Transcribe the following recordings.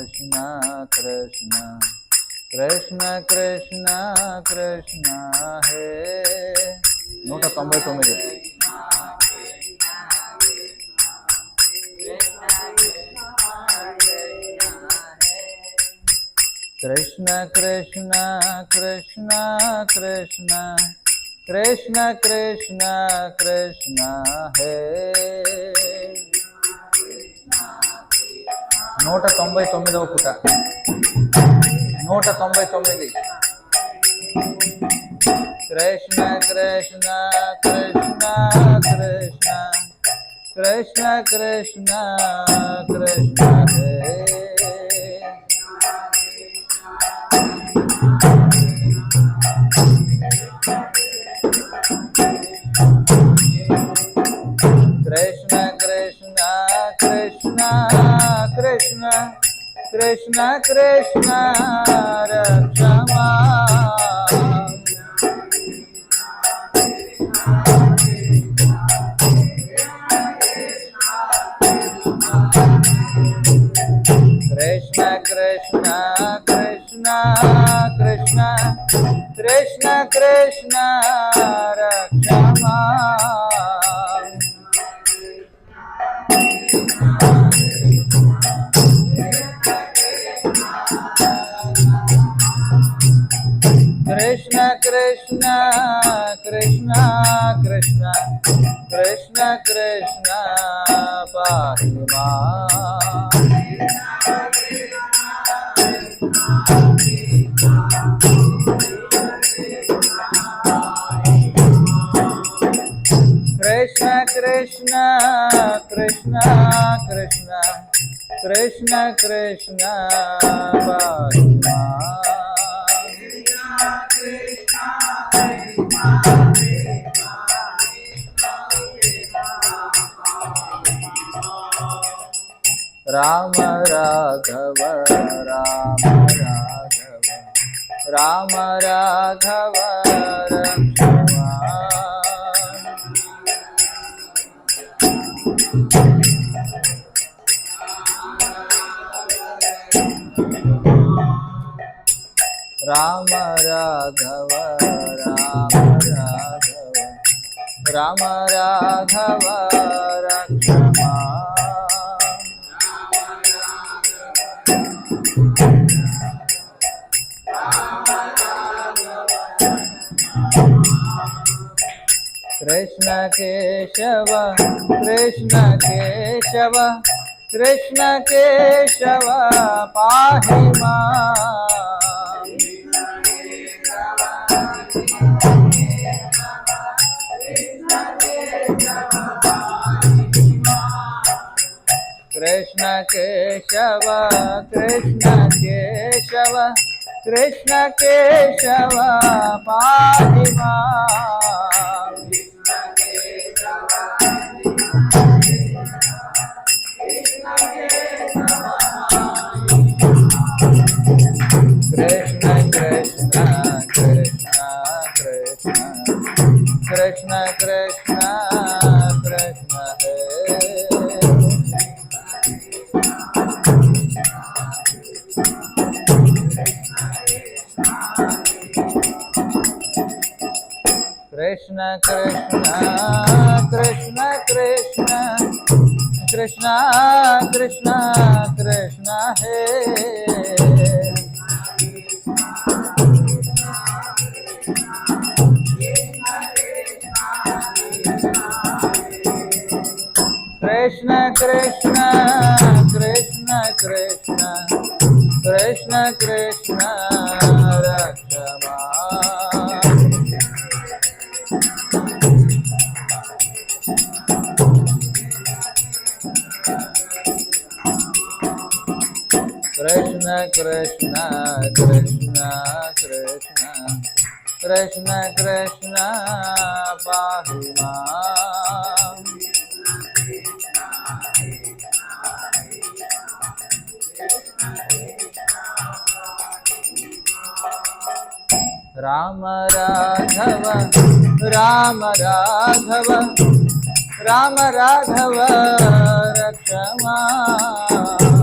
कृष्ण कृष्ण कृष्ण कृष्ण कृष्ण हे 199 कृष्ण कृष्ण कृष्ण कृष्ण कृष्ण कृष्ण कृष्ण हे 199 పుట 199 कृष्ण कृष्ण कृष्ण कृष्ण कृष्ण कृष्ण कृष्ण हे कृष्ण कृष्ण कृष्ण कृष्ण कृष्ण कृष्ण रक्ष मां कृष्ण कृष्ण कृष्ण कृष्ण कृष्ण कृष्ण रक्ष मां कृष्ण कृष्ण कृष्ण कृष्ण कृष्ण कृष्ण पाहि मां कृष्ण कृष्ण कृष्ण कृष्ण कृष्ण कृष्ण पाहि मां राम राघव राम राघव राम राघव रक्ष राम राघव राम राघव राम राघव रक्ष कृष्ण केशव कृष्ण केशव कृष्ण केशव पाहि मां कृष्ण केशव कृष्ण केशव कृष्ण केशव पाहि मां कृष्ण कृष्ण कृष्ण कृष्ण कृष्ण कृष्ण कृष्ण हे कृष्ण कृष्ण कृष्ण कृष्ण कृष्ण कृष्ण कृष्ण हे कृष्ण कृष्ण कृष्ण कृष्ण कृष्ण कृष्ण रक्ष मां कृष्ण कृष्ण कृष्ण कृष्ण कृष्ण कृष्ण पाहि मां राम राघव राम राघव राम राघव रक्ष मां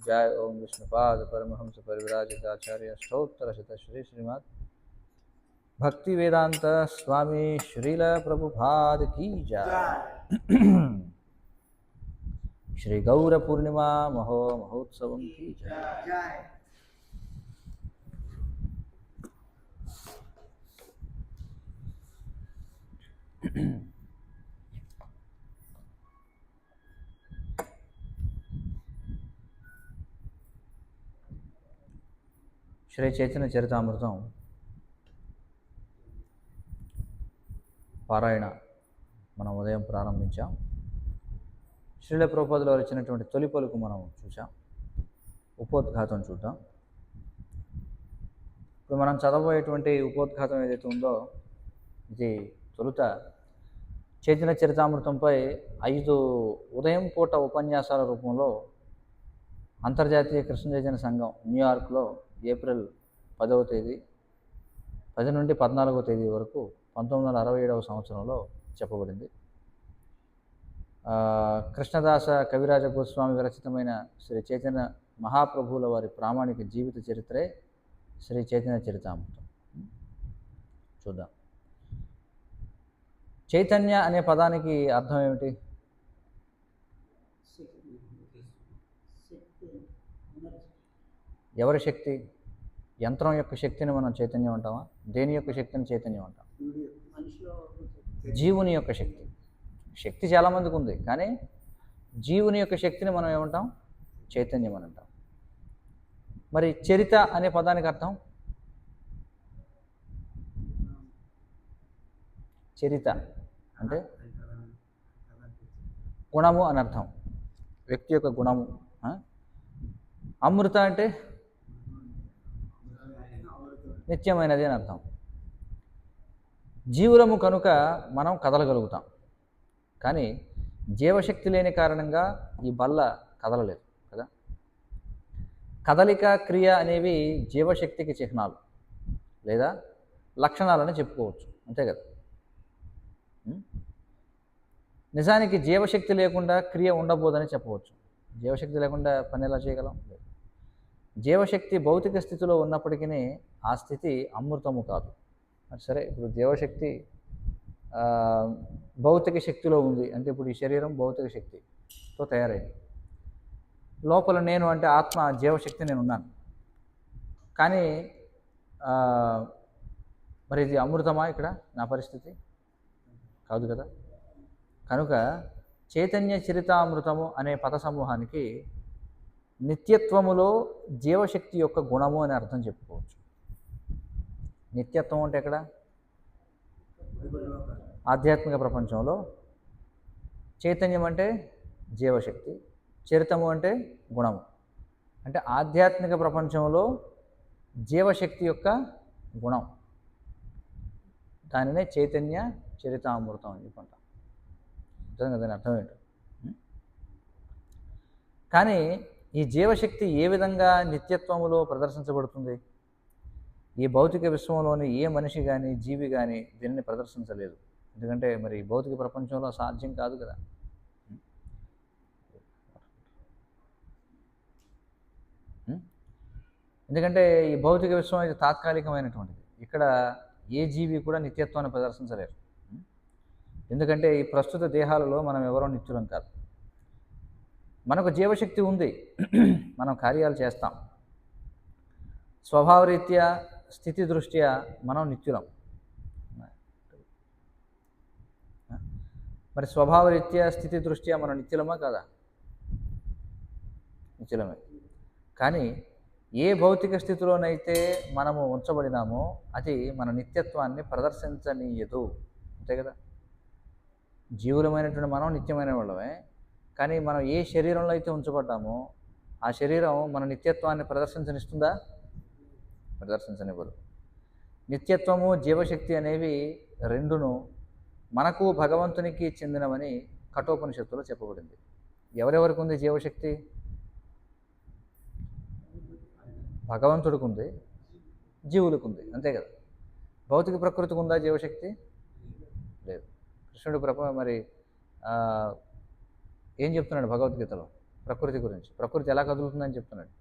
जय ओम विष्णुपाद परमहंस परिव्राजकाचार्य स्तोत्र शत श्री श्रीमद भक्ति वेदांत स्वामी श्रील प्रभुपाद की जय। श्री गौर पूर्णिमा महोत्सव की जय। శ్రీ చైతన్య చరితామృతం పారాయణ మనం ఉదయం ప్రారంభించాం. శ్రీల ప్రభుపాదులు వారు ఇచ్చినటువంటి తొలి పలుకు మనం చూసాం. ఉపోద్ఘాతం చూద్దాం. ఇప్పుడు మనం చదవబోయేటువంటి ఉపోద్ఘాతం ఏదైతే ఉందో ఇది తొలుత చైతన్య చరితామృతంపై 5 ఉదయం పూట ఉపన్యాసాల రూపంలో అంతర్జాతీయ కృష్ణ చైతన్య సంఘం న్యూయార్క్లో ఏప్రిల్ 10వ తేదీ 10 నుండి 14వ తేదీ వరకు 1967వ సంవత్సరంలో చెప్పబడింది. కృష్ణదాస కవిరాజ గోస్వామి విరచితమైన శ్రీ చైతన్య మహాప్రభువుల వారి ప్రామాణిక జీవిత చరిత్రే శ్రీ చైతన్య చరితామృతం. చూద్దాం. చైతన్య అనే పదానికి అర్థం ఏమిటి? ఎవరి శక్తి? యంత్రం యొక్క శక్తిని మనం చైతన్యం అంటామా? దేని యొక్క శక్తిని చైతన్యం అంటాం? జీవుని యొక్క శక్తి. శక్తి చాలామందికి ఉంది, కానీ జీవుని యొక్క శక్తిని మనం ఏమంటాం? చైతన్యం అని అంటాం. మరి చరిత అనే పదానికి అర్థం? చరిత అంటే గుణము అని అర్థం, వ్యక్తి యొక్క గుణము. అమృత అంటే నిత్యమైనది అని అర్థం. జీవులము కనుక మనం కదలగలుగుతాం, కానీ జీవశక్తి లేని కారణంగా ఈ బల్ల కదలలేదు కదా. కదలిక క్రియ అనేవి జీవశక్తికి చిహ్నాలు లేదా లక్షణాలని చెప్పుకోవచ్చు, అంతే కదా. నిజానికి జీవశక్తి లేకుండా క్రియ ఉండబోదని చెప్పవచ్చు. జీవశక్తి లేకుండా పని ఎలా చేయగలం? జీవశక్తి భౌతిక స్థితిలో ఉన్నప్పటికీ ఆ స్థితి అమృతము కాదు. సరే, ఇప్పుడు జీవశక్తి భౌతిక శక్తిలో ఉంది అంటే ఇప్పుడు ఈ శరీరం భౌతిక శక్తితో తయారైంది. లోపల నేను అంటే ఆత్మ జీవశక్తి నేను ఉన్నాను, కానీ మరి ఇది అమృతమా? ఇక్కడ నా పరిస్థితి కాదు కదా. కనుక చైతన్య చరితామృతము అనే పద సమూహానికి నిత్యత్వములో జీవశక్తి యొక్క గుణము అని అర్థం చెప్పుకోవచ్చు. నిత్యత్వం అంటే ఎక్కడ? ఆధ్యాత్మిక ప్రపంచంలో. చైతన్యం అంటే జీవశక్తి, చరితము అంటే గుణము. అంటే ఆధ్యాత్మిక ప్రపంచంలో జీవశక్తి యొక్క గుణం, దానినే చైతన్య చరితామృతం అని చెప్పుకుంటాం. దాని అర్థం ఏంటో. కానీ ఈ జీవశక్తి ఏ విధంగా నిత్యత్వములో ప్రదర్శించబడుతుంది? ఈ భౌతిక విశ్వంలోని ఏ మనిషి కానీ జీవి కానీ దీనిని ప్రదర్శించలేదు. ఎందుకంటే మరి భౌతిక ప్రపంచంలో సాధ్యం కాదు కదా. ఎందుకంటే ఈ భౌతిక విశ్వం అయితే తాత్కాలికమైనటువంటిది. ఇక్కడ ఏ జీవి కూడా నిత్యత్వాన్ని ప్రదర్శించలేరు. ఎందుకంటే ఈ ప్రస్తుత దేహాలలో మనం ఎవరో నిత్యులం కాదు. మనకు జీవశక్తి ఉంది, మనం కార్యాలు చేస్తాం. స్వభావరీత్యా స్థితి దృష్ట్యా మనం నిత్యులం. మరి స్వభావరీత్యా స్థితి దృష్ట్యా మనం నిత్యులమా కాదా? నిత్యులమే. కానీ ఏ భౌతిక స్థితిలోనైతే మనము ఉంచబడినామో అది మన నిత్యత్వాన్ని ప్రదర్శించనీయదు. అంతే కదా? జీవులమైనటువంటి మనం నిత్యమైన వాళ్ళమే. కానీ మనం ఏ శరీరంలో అయితే ఉంచబడ్డామో ఆ శరీరం మన నిత్యత్వాన్ని ప్రదర్శించనిస్తుందా? ప్రదర్శించనివ్వదు. నిత్యత్వము జీవశక్తి అనేవి రెండును మనకు భగవంతునికి చెందినవని కఠోపనిషత్తులో చెప్పబడింది. ఎవరెవరికి ఉంది జీవశక్తి? భగవంతుడికి ఉంది, జీవులకు ఉంది. అంతే కదా? భౌతిక ప్రకృతికి ఉందా జీవశక్తి? లేదు. కృష్ణుడు మరి ఏం చెప్తున్నాడు భగవద్గీతలో ప్రకృతి గురించి? ప్రకృతి ఎలా కదులుతుందని చెప్తున్నాడు.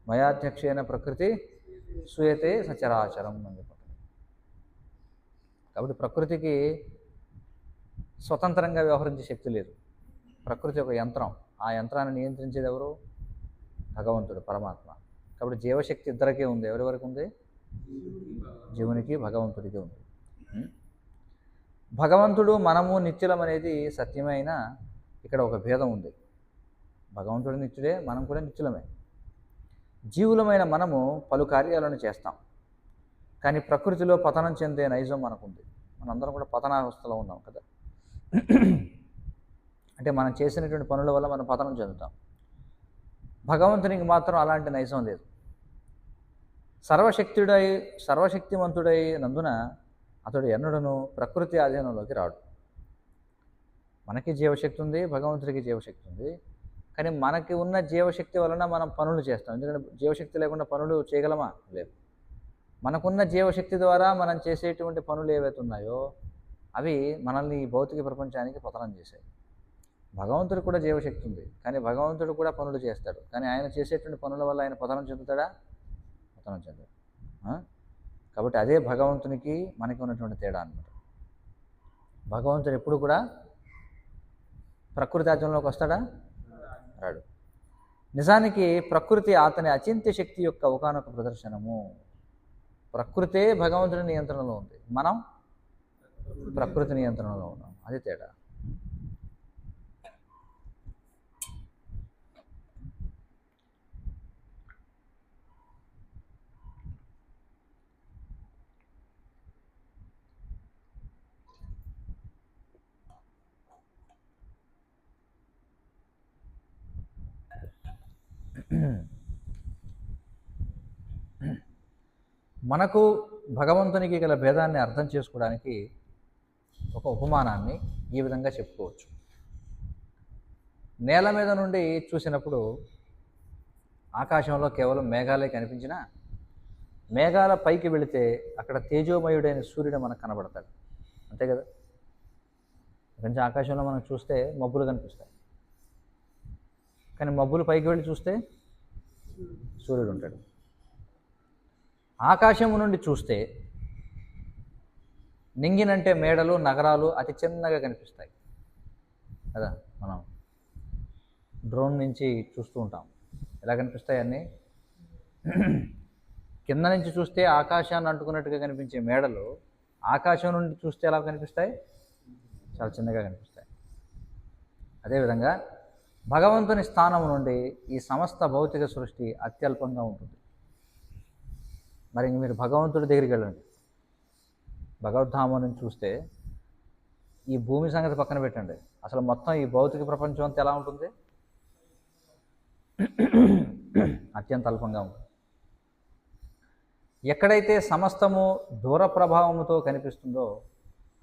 మయాధ్యక్షేణ ప్రకృతి సూయతే సచరాచరం అని చెప్తున్నాడు. కాబట్టి ప్రకృతికి స్వతంత్రంగా వ్యవహరించే శక్తి లేదు. ప్రకృతి ఒక యంత్రం. ఆ యంత్రాన్ని నియంత్రించేది ఎవరు? భగవంతుడు, పరమాత్మ. కాబట్టి జీవశక్తి ఇద్దరికే ఉంది. ఎవరెవరికి ఉంది? జీవునికి, భగవంతుడికి ఉంది. భగవంతుడు మనము నిత్యులం అనేది సత్యమైన ఇక్కడ ఒక భేదం ఉంది. భగవంతుడు నిత్యుడే, మనం కూడా నిత్యులమే. జీవులమైన మనము పలు కార్యాలను చేస్తాం, కానీ ప్రకృతిలో పతనం చెందే నైజం మనకుంది. మనందరం కూడా పతనావస్థలో ఉన్నాం కదా. అంటే మనం చేసినటువంటి పనుల వల్ల మనం పతనం చెందుతాం. భగవంతునికి మాత్రం అలాంటి నైజం లేదు. సర్వశక్తిమంతుడై నందున అతడు ఎన్నడను ప్రకృతి ఆధీనంలోకి రాడు. మనకి జీవశక్తి ఉంది, భగవంతుడికి జీవశక్తి ఉంది. కానీ మనకి ఉన్న జీవశక్తి వలన మనం పనులు చేస్తాం. ఎందుకంటే జీవశక్తి లేకుండా పనులు చేయగలమా? లేదు. మనకున్న జీవశక్తి ద్వారా మనం చేసేటువంటి పనులు ఏవైతే ఉన్నాయో అవి మనల్ని ఈ భౌతిక ప్రపంచానికి పతనం చేశాయి. భగవంతుడు కూడా జీవశక్తి ఉంది, కానీ భగవంతుడు కూడా పనులు చేస్తాడు. కానీ ఆయన చేసేటువంటి పనుల వల్ల ఆయన పతనం చెందుతాడా? పతనం చెందాడు. కాబట్టి అదే భగవంతునికి మనకి ఉన్నటువంటి తేడా అన్నమాట. భగవంతుడు ఎప్పుడు కూడా ప్రకృతి ఆధీనంలోకి వస్తాడా? రాడు. నిజానికి ప్రకృతి అతని అచింత్య శక్తి యొక్క ఒకానొక ప్రదర్శనము. ప్రకృతే భగవంతుడి నియంత్రణలో ఉంది, మనం ప్రకృతి నియంత్రణలో ఉన్నాం. అది తేడా. మనకు భగవంతునికి గల భేదాన్ని అర్థం చేసుకోవడానికి ఒక ఉపమానాన్ని ఈ విధంగా చెప్పుకోవచ్చు. నేల మీద నుండి చూసినప్పుడు ఆకాశంలో కేవలం మేఘాలే కనిపించినా, మేఘాల పైకి వెళితే అక్కడ తేజోమయుడైన సూర్యుడు మనకు కనబడతాడు. అంతే కదా? కొంచెం ఆకాశంలో మనం చూస్తే మబ్బులు కనిపిస్తాయి, కానీ మబ్బులు పైకి వెళ్ళి చూస్తే సూర్యుడు ఉంటాడు. ఆకాశము నుండి చూస్తే నింగినంటే మేడలు, నగరాలు అతి చిన్నగా కనిపిస్తాయి కదా. మనం డ్రోన్ నుంచి చూస్తూ ఉంటాం, ఎలా కనిపిస్తాయి అన్నీ. కింద నుంచి చూస్తే ఆకాశాన్ని అంటుకున్నట్టుగా కనిపించే మేడలు ఆకాశం నుండి చూస్తే ఎలా కనిపిస్తాయి? చాలా చిన్నగా కనిపిస్తాయి. అదేవిధంగా భగవంతుని స్థానం నుండి ఈ సమస్త భౌతిక సృష్టి అత్యల్పంగా ఉంటుంది. మరి మీరు భగవంతుడి దగ్గరికి వెళ్ళండి, భగవద్ధామం నుంచి చూస్తే ఈ భూమి సంగతి పక్కన పెట్టండి, అసలు మొత్తం ఈ భౌతిక ప్రపంచం అంతా ఎలా ఉంటుంది? అత్యంత అల్పంగా ఉంటుంది. ఎక్కడైతే సమస్తము దూర ప్రభావముతో కనిపిస్తుందో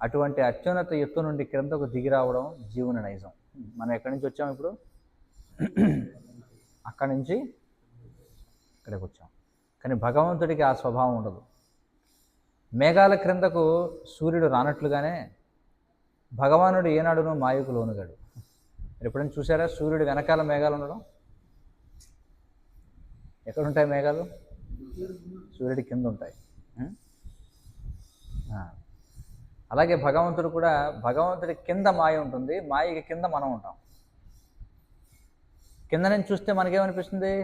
అటువంటి అత్యున్నత ఎత్తు నుండి క్రిందకు దిగి రావడం జీవుని నైజం. మనం ఎక్కడి నుంచి వచ్చాం? ఇప్పుడు అక్కడి నుంచి ఇక్కడికి వచ్చాం. కానీ భగవంతుడికి ఆ స్వభావం ఉండదు. మేఘాల క్రిందకు సూర్యుడు రానట్లుగానే భగవానుడు ఏనాడును మాయకు లోనుగాడు. మీరు ఎప్పుడైనా చూసారా సూర్యుడు వెనకాల మేఘాలు ఉండడం? ఎక్కడుంటాయి మేఘాలు? సూర్యుడి కింద ఉంటాయి. అలాగే భగవంతుడు కూడా, భగవంతుడి కింద మాయ ఉంటుంది, మాయకి కింద మనం ఉంటాం. కింద నుంచి చూస్తే మనకేమనిపిస్తుంది?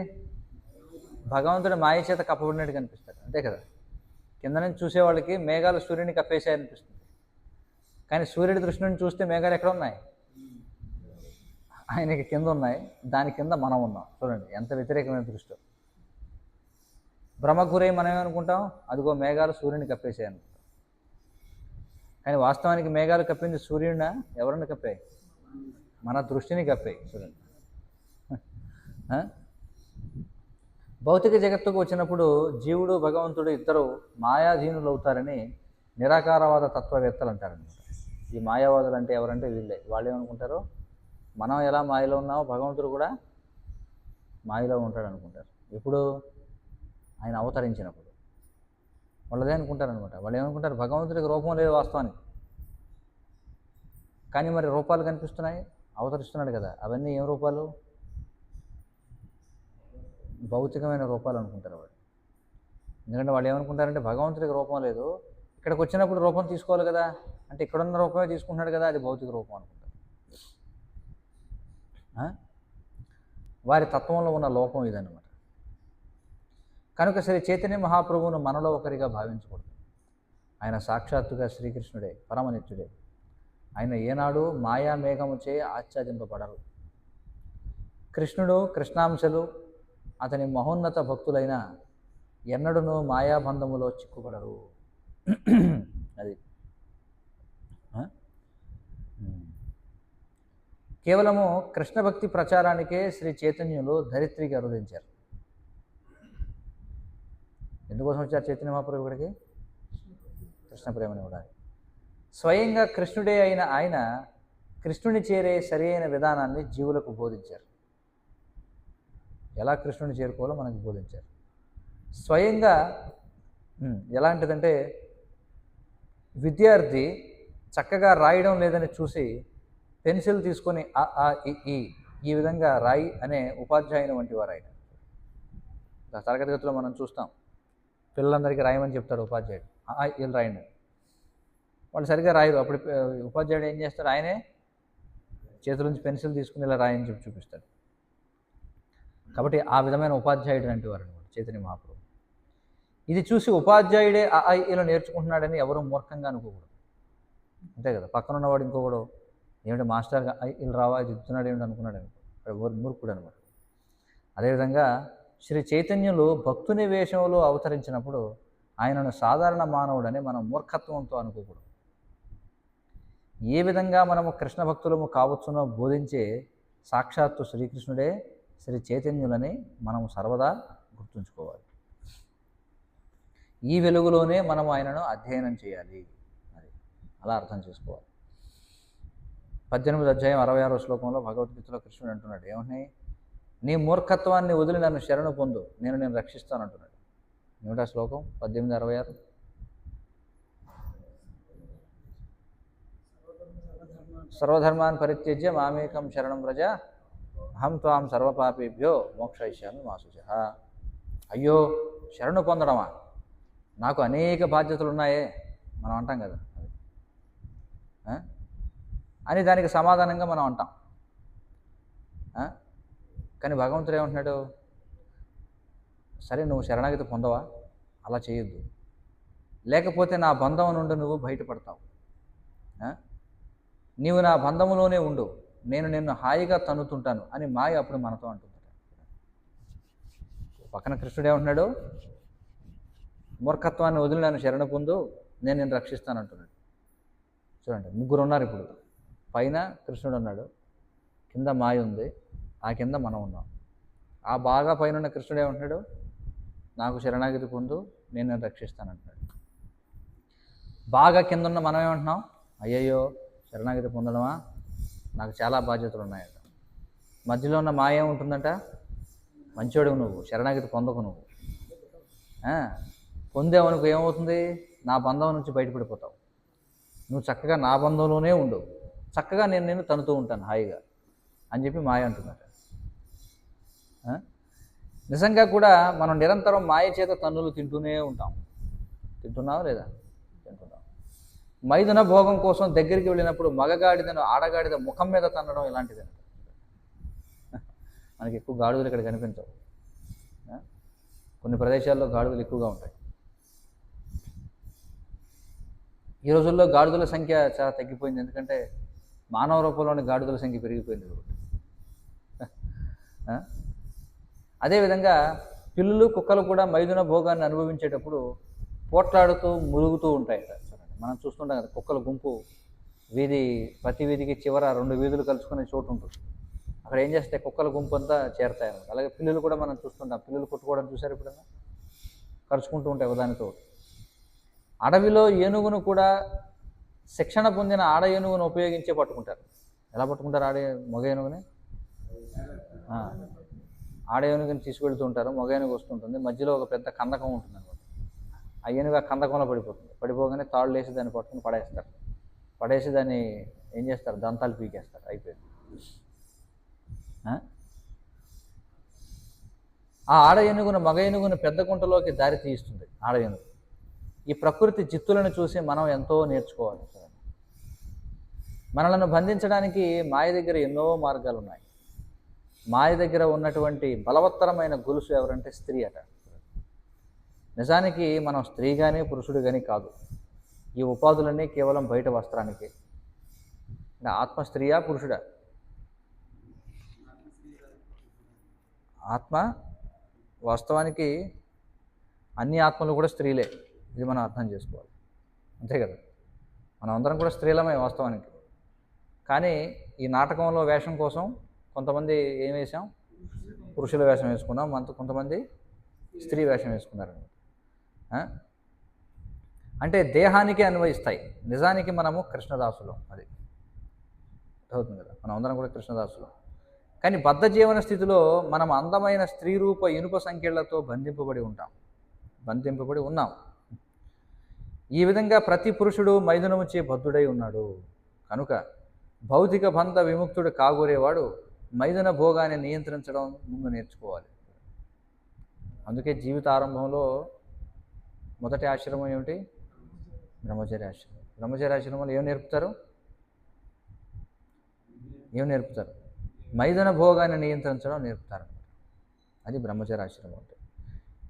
భగవంతుడు మాయ చేత కప్పబడినట్టు కనిపిస్తాడు. అంతే కదా? కింద నుంచి చూసేవాళ్ళకి మేఘాలు సూర్యుని కప్పేసాయనిపిస్తుంది. కానీ సూర్యుడి దృష్టి నుంచి చూస్తే మేఘాలు ఎక్కడ ఉన్నాయి? ఆయనకి కింద ఉన్నాయి, దాని కింద మనం ఉన్నాం. చూడండి ఎంత వ్యతిరేకమైన దృష్టి. భ్రమకు గురై మనం ఏమనుకుంటాం, అదిగో మేఘాలు సూర్యుని కప్పేసాయి అనుకుంటాం. కానీ వాస్తవానికి మేఘాలు కప్పింది సూర్యుడినా, ఎవరిని కప్పాయి? మన దృష్టిని కప్పాయి. చూడండి, భౌతిక జగత్తుకు వచ్చినప్పుడు జీవుడు భగవంతుడు ఇద్దరు మాయాధీనులు అవుతారని నిరాకారవాద తత్వవేత్తలు అంటారనమాట. ఈ మాయావాదులు అంటే ఎవరంటే వీళ్ళే. వాళ్ళు ఏమనుకుంటారు, మనం ఎలా మాయలో ఉన్నామో భగవంతుడు కూడా మాయలో ఉంటాడు అనుకుంటారు. ఎప్పుడు? ఆయన అవతరించినప్పుడు. వాళ్ళదే అనుకుంటారనమాట. వాళ్ళు ఏమనుకుంటారు, భగవంతుడికి రూపం లేదు వాస్తవానికి, కానీ మరి రూపాలు కనిపిస్తున్నాయి, అవతరిస్తున్నాడు కదా. అవన్నీ ఏం రూపాలు? భౌతికమైన రూపాలు అనుకుంటారు వాళ్ళు. ఎందుకంటే వాళ్ళు ఏమనుకుంటారంటే భగవంతుడికి రూపం లేదు, ఇక్కడికి వచ్చినప్పుడు రూపం తీసుకోవాలి కదా, అంటే ఇక్కడున్న రూపమే తీసుకుంటున్నాడు కదా, అది భౌతిక రూపం అనుకుంటారు. వారి తత్వంలో ఉన్న లోపం ఇదన్నమాట. కనుక శ్రీ చైతన్య మహాప్రభువును మనలో ఒకరిగా భావించకూడదు. ఆయన సాక్షాత్తుగా శ్రీకృష్ణుడే, పరమనిత్యుడే. ఆయన ఏనాడు మాయా మేఘముచే ఆచ్ఛాదింపబడరు. కృష్ణుడు, కృష్ణాంశలు అతని మహోన్నత భక్తులైన ఎన్నడూనూ మాయాబంధములో చిక్కుపడరు. అది కేవలము కృష్ణ భక్తి ప్రచారానికే శ్రీ చైతన్యులు ధరిత్రికి అరుదించారు. ఎందుకోసం వచ్చారు చైతన్య మహాప్రభు ఇక్కడికి? కృష్ణ ప్రేమని ఇవ్వడానికి. స్వయంగా కృష్ణుడే అయిన ఆయన కృష్ణుని చేరే సరి అయిన విధానాన్ని జీవులకు బోధించారు. ఎలా కృష్ణుని చేరుకోవాలో మనకు బోధించారు. స్వయంగా ఎలాంటిదంటే, విద్యార్థి చక్కగా రాయడం లేదని చూసి పెన్సిల్ తీసుకొని ఈ విధంగా రాయి అనే ఉపాధ్యాయుని వంటి వారు ఆయన. తరగతి గదిలో మనం చూస్తాం, పిల్లలందరికీ రాయమని చెప్తాడు ఉపాధ్యాయుడు, వీళ్ళు రాయండి. వాళ్ళు సరిగ్గా రాయరు. అప్పుడు ఉపాధ్యాయుడు ఏం చేస్తాడు, ఆయనే చేతుల నుంచి పెన్సిల్ తీసుకుని ఇలా రాయని చెప్పి చూపిస్తాడు. కాబట్టి ఆ విధమైన ఉపాధ్యాయుడు అంటే వారు అనమాట చైతన్య మహాప్రభు. ఇది చూసి ఉపాధ్యాయుడే ఇలా నేర్చుకుంటున్నాడని ఎవరూ మూర్ఖంగా అనుకోకూడదు. అంతే కదా, పక్కన ఉన్నవాడు ఇంకొకడు ఏమిటి మాస్టర్గా ఇలా రావా ఇది ఇస్తున్నాడు ఏమిటి అనుకున్నాడు అనుకో, మూర్ఖుడు అనమాట. అదేవిధంగా శ్రీ చైతన్యులు భక్తుని వేషంలో అవతరించినప్పుడు ఆయనను సాధారణ మానవుడని మనం మూర్ఖత్వంతో అనుకోకూడదు. ఏ విధంగా మనము కృష్ణ భక్తులము కావచ్చునో బోధించే సాక్షాత్తు శ్రీకృష్ణుడే శ్రీ చైతన్యులని మనము సర్వదా గుర్తుంచుకోవాలి. ఈ వెలుగులోనే మనము ఆయనను అధ్యయనం చేయాలి. అది అలా అర్థం చేసుకోవాలి. 18వ అధ్యాయం 66వ శ్లోకంలో భగవద్గీతలో కృష్ణుడు అంటున్నాడు, ఏమన్నాయి, నీ మూర్ఖత్వాన్ని వదిలి నన్ను శరణు పొందు, నేను రక్షిస్తాను అంటున్నాడు. ఏమిటా శ్లోకం? 18:66. సర్వధర్మాన్ పరిత్యజ్య మామేకం శరణం వ్రజ అహం త్వాం సర్వపాపేభ్యో మోక్షయిష్యామి మా శుచః. అయ్యో శరణు పొందడమా, నాకు అనేక బాధ్యతలు ఉన్నాయే మనం అంటాం కదా, అని దానికి సమాధానంగా మనం అంటాం. కానీ భగవంతుడు ఏమంటున్నాడు, సరే నువ్వు శరణాగతి పొందవా, అలా చేయొద్దు, లేకపోతే నా బంధం నుండి నువ్వు బయటపడతావు. నీవు నా బంధములోనే ఉండు, నేను నిన్ను హాయిగా తన్నుతుంటాను అని మాయ అప్పుడు మనతో అంటుంది. పక్కన కృష్ణుడు ఏమంటున్నాడు, మూర్ఖత్వాన్ని వదిలి నన్ను శరణ పొందు, నేను నిన్ను రక్షిస్తాను అంటున్నాడు. చూడండి, ముగ్గురు ఉన్నారు ఇప్పుడు. పైన కృష్ణుడు ఉన్నాడు, కింద మాయ ఉంది, ఆ కింద మనం ఉన్నాం. ఆ బాగా పైన ఉన్న కృష్ణుడు ఏమంటున్నాడు, నాకు శరణాగతి పొందు, నేను నిన్ను రక్షిస్తాను అంటున్నాడు. బాగా కింద ఉన్న మనం ఏమంటున్నాం, అయ్యయ్యో శరణాగతి పొందడమా, నాకు చాలా బాధ్యతలు ఉన్నాయంట. మధ్యలో ఉన్న మాయ ఏముంటుందంట, మంచోడు నువ్వు, శరణాగతి పొందకు, నువ్వు పొందేవనుకు ఏమవుతుంది, నా బంధం నుంచి బయటపడిపోతావు, నువ్వు చక్కగా నా బంధంలోనే ఉండు, చక్కగా నేను నిన్ను తనుతూ ఉంటాను హాయిగా అని చెప్పి మాయ అంటున్నట. నిజంగా కూడా మనం నిరంతరం మాయ చేత తన్నులు తింటూనే ఉంటాం. తింటున్నావా లేదా? తింటున్నాం. మైదున భోగం కోసం దగ్గరికి వెళ్ళినప్పుడు మగగాడిదను ఆడగాడిద ముఖం మీద తన్నడం ఇలాంటిది. మనకి ఎక్కువ గాడిదలు ఇక్కడ కనిపించవు, కొన్ని ప్రదేశాల్లో గాడిదలు ఎక్కువగా ఉంటాయి. ఈ రోజుల్లో గాడిదల సంఖ్య చాలా తగ్గిపోయింది, ఎందుకంటే మానవ రూపంలోని గాడిదల సంఖ్య పెరిగిపోయింది కాబట్టి. ఆ? అదేవిధంగా పిల్లులు కుక్కలు కూడా మైదున భోగాన్ని అనుభవించేటప్పుడు పోట్లాడుతూ మురుగుతూ ఉంటాయట. చూడండి, మనం చూస్తుంటాం కదా, కుక్కల గుంపు ప్రతి వీధికి చివర 2 వీధులు కలుసుకునే చోటు ఉంటుంది. అక్కడ ఏం చేస్తాయి, కుక్కల గుంపు అంతా చేరతాయి అన్నమాట. అలాగే పిల్లులు కూడా మనం చూస్తుంటాం, పిల్లులు కొట్టుకోవడం చూసారు ఎప్పుడన్నా? కరుచుకుంటూ ఉంటాయి ఒకదానితో. అడవిలో ఏనుగును కూడా శిక్షణ పొందిన ఆడ ఏనుగును ఉపయోగించే పట్టుకుంటారు. ఎలా పట్టుకుంటారు మగ ఏనుగుని? ఆడ ఏనుగుని తీసుకువెళ్తూ ఉంటారు, మగ ఏనుగు వస్తుంటుంది, మధ్యలో ఒక పెద్ద కందకం ఉంటుంది అనమాట. ఆ ఏనుగు ఆ కందకంలో పడిపోతుంది. పడిపోగానే తాళ్ళు వేసి దాన్ని పట్టుకుని పడేస్తారు. పడేసి దాన్ని ఏం చేస్తారు, దంతాలు పీకేస్తారు, అయిపోయింది. ఆ ఆడ ఏనుగును మగ ఏనుగును పెద్ద గుంటలోకి దారి తీయిస్తుంది ఆడ ఏనుగు. ఈ ప్రకృతి జిత్తులను చూసి మనం ఎంతో నేర్చుకోవాలి. మనలను బంధించడానికి మాయ దగ్గర ఎన్నో మార్గాలు ఉన్నాయి. మాయ దగ్గర ఉన్నటువంటి బలవత్తరమైన గొలుసు ఎవరంటే స్త్రీ అట. నిజానికి మనం స్త్రీ కానీ పురుషుడు కానీ కాదు. ఈ ఉపాధులన్నీ కేవలం బయట వస్త్రానికి. ఆత్మ స్త్రీయా పురుషుడా? ఆత్మ వాస్తవానికి అన్ని ఆత్మలు కూడా స్త్రీలే, ఇది మనం అర్థం చేసుకోవాలి, అంతే కదా. మనం అందరం కూడా స్త్రీలమే వాస్తవానికి. కానీ ఈ నాటకంలో వేషం కోసం కొంతమంది ఏం వేసాం, పురుషుల వేషం వేసుకున్నాం, కొంతమంది స్త్రీ వేషం వేసుకున్నారనమాట. అంటే దేహానికి అన్వయిస్తాయి. నిజానికి మనము కృష్ణదాసులం, అది అవుతుంది కదా, మనం అందరం కూడా కృష్ణదాసులం. కానీ బద్ధ జీవన స్థితిలో మనం అందమైన స్త్రీ రూప ఇనుప సంఖ్యలతో బంధింపబడి ఉన్నాం. ఈ విధంగా ప్రతి పురుషుడు మైథునముచే బద్ధుడై ఉన్నాడు. కనుక భౌతిక బంధ విముక్తుడు కాగోరేవాడు మైథున భోగాన్ని నియంత్రించడం ముందు నేర్చుకోవాలి. అందుకే జీవిత ఆరంభంలో మొదటి ఆశ్రమం ఏమిటి? బ్రహ్మచర్య ఆశ్రమం. బ్రహ్మచర్య ఆశ్రమంలో ఏం నేర్పుతారు? మైథున భోగాన్ని నియంత్రించడం నేర్పుతారు. అది బ్రహ్మచర్య ఆశ్రమం అంటే.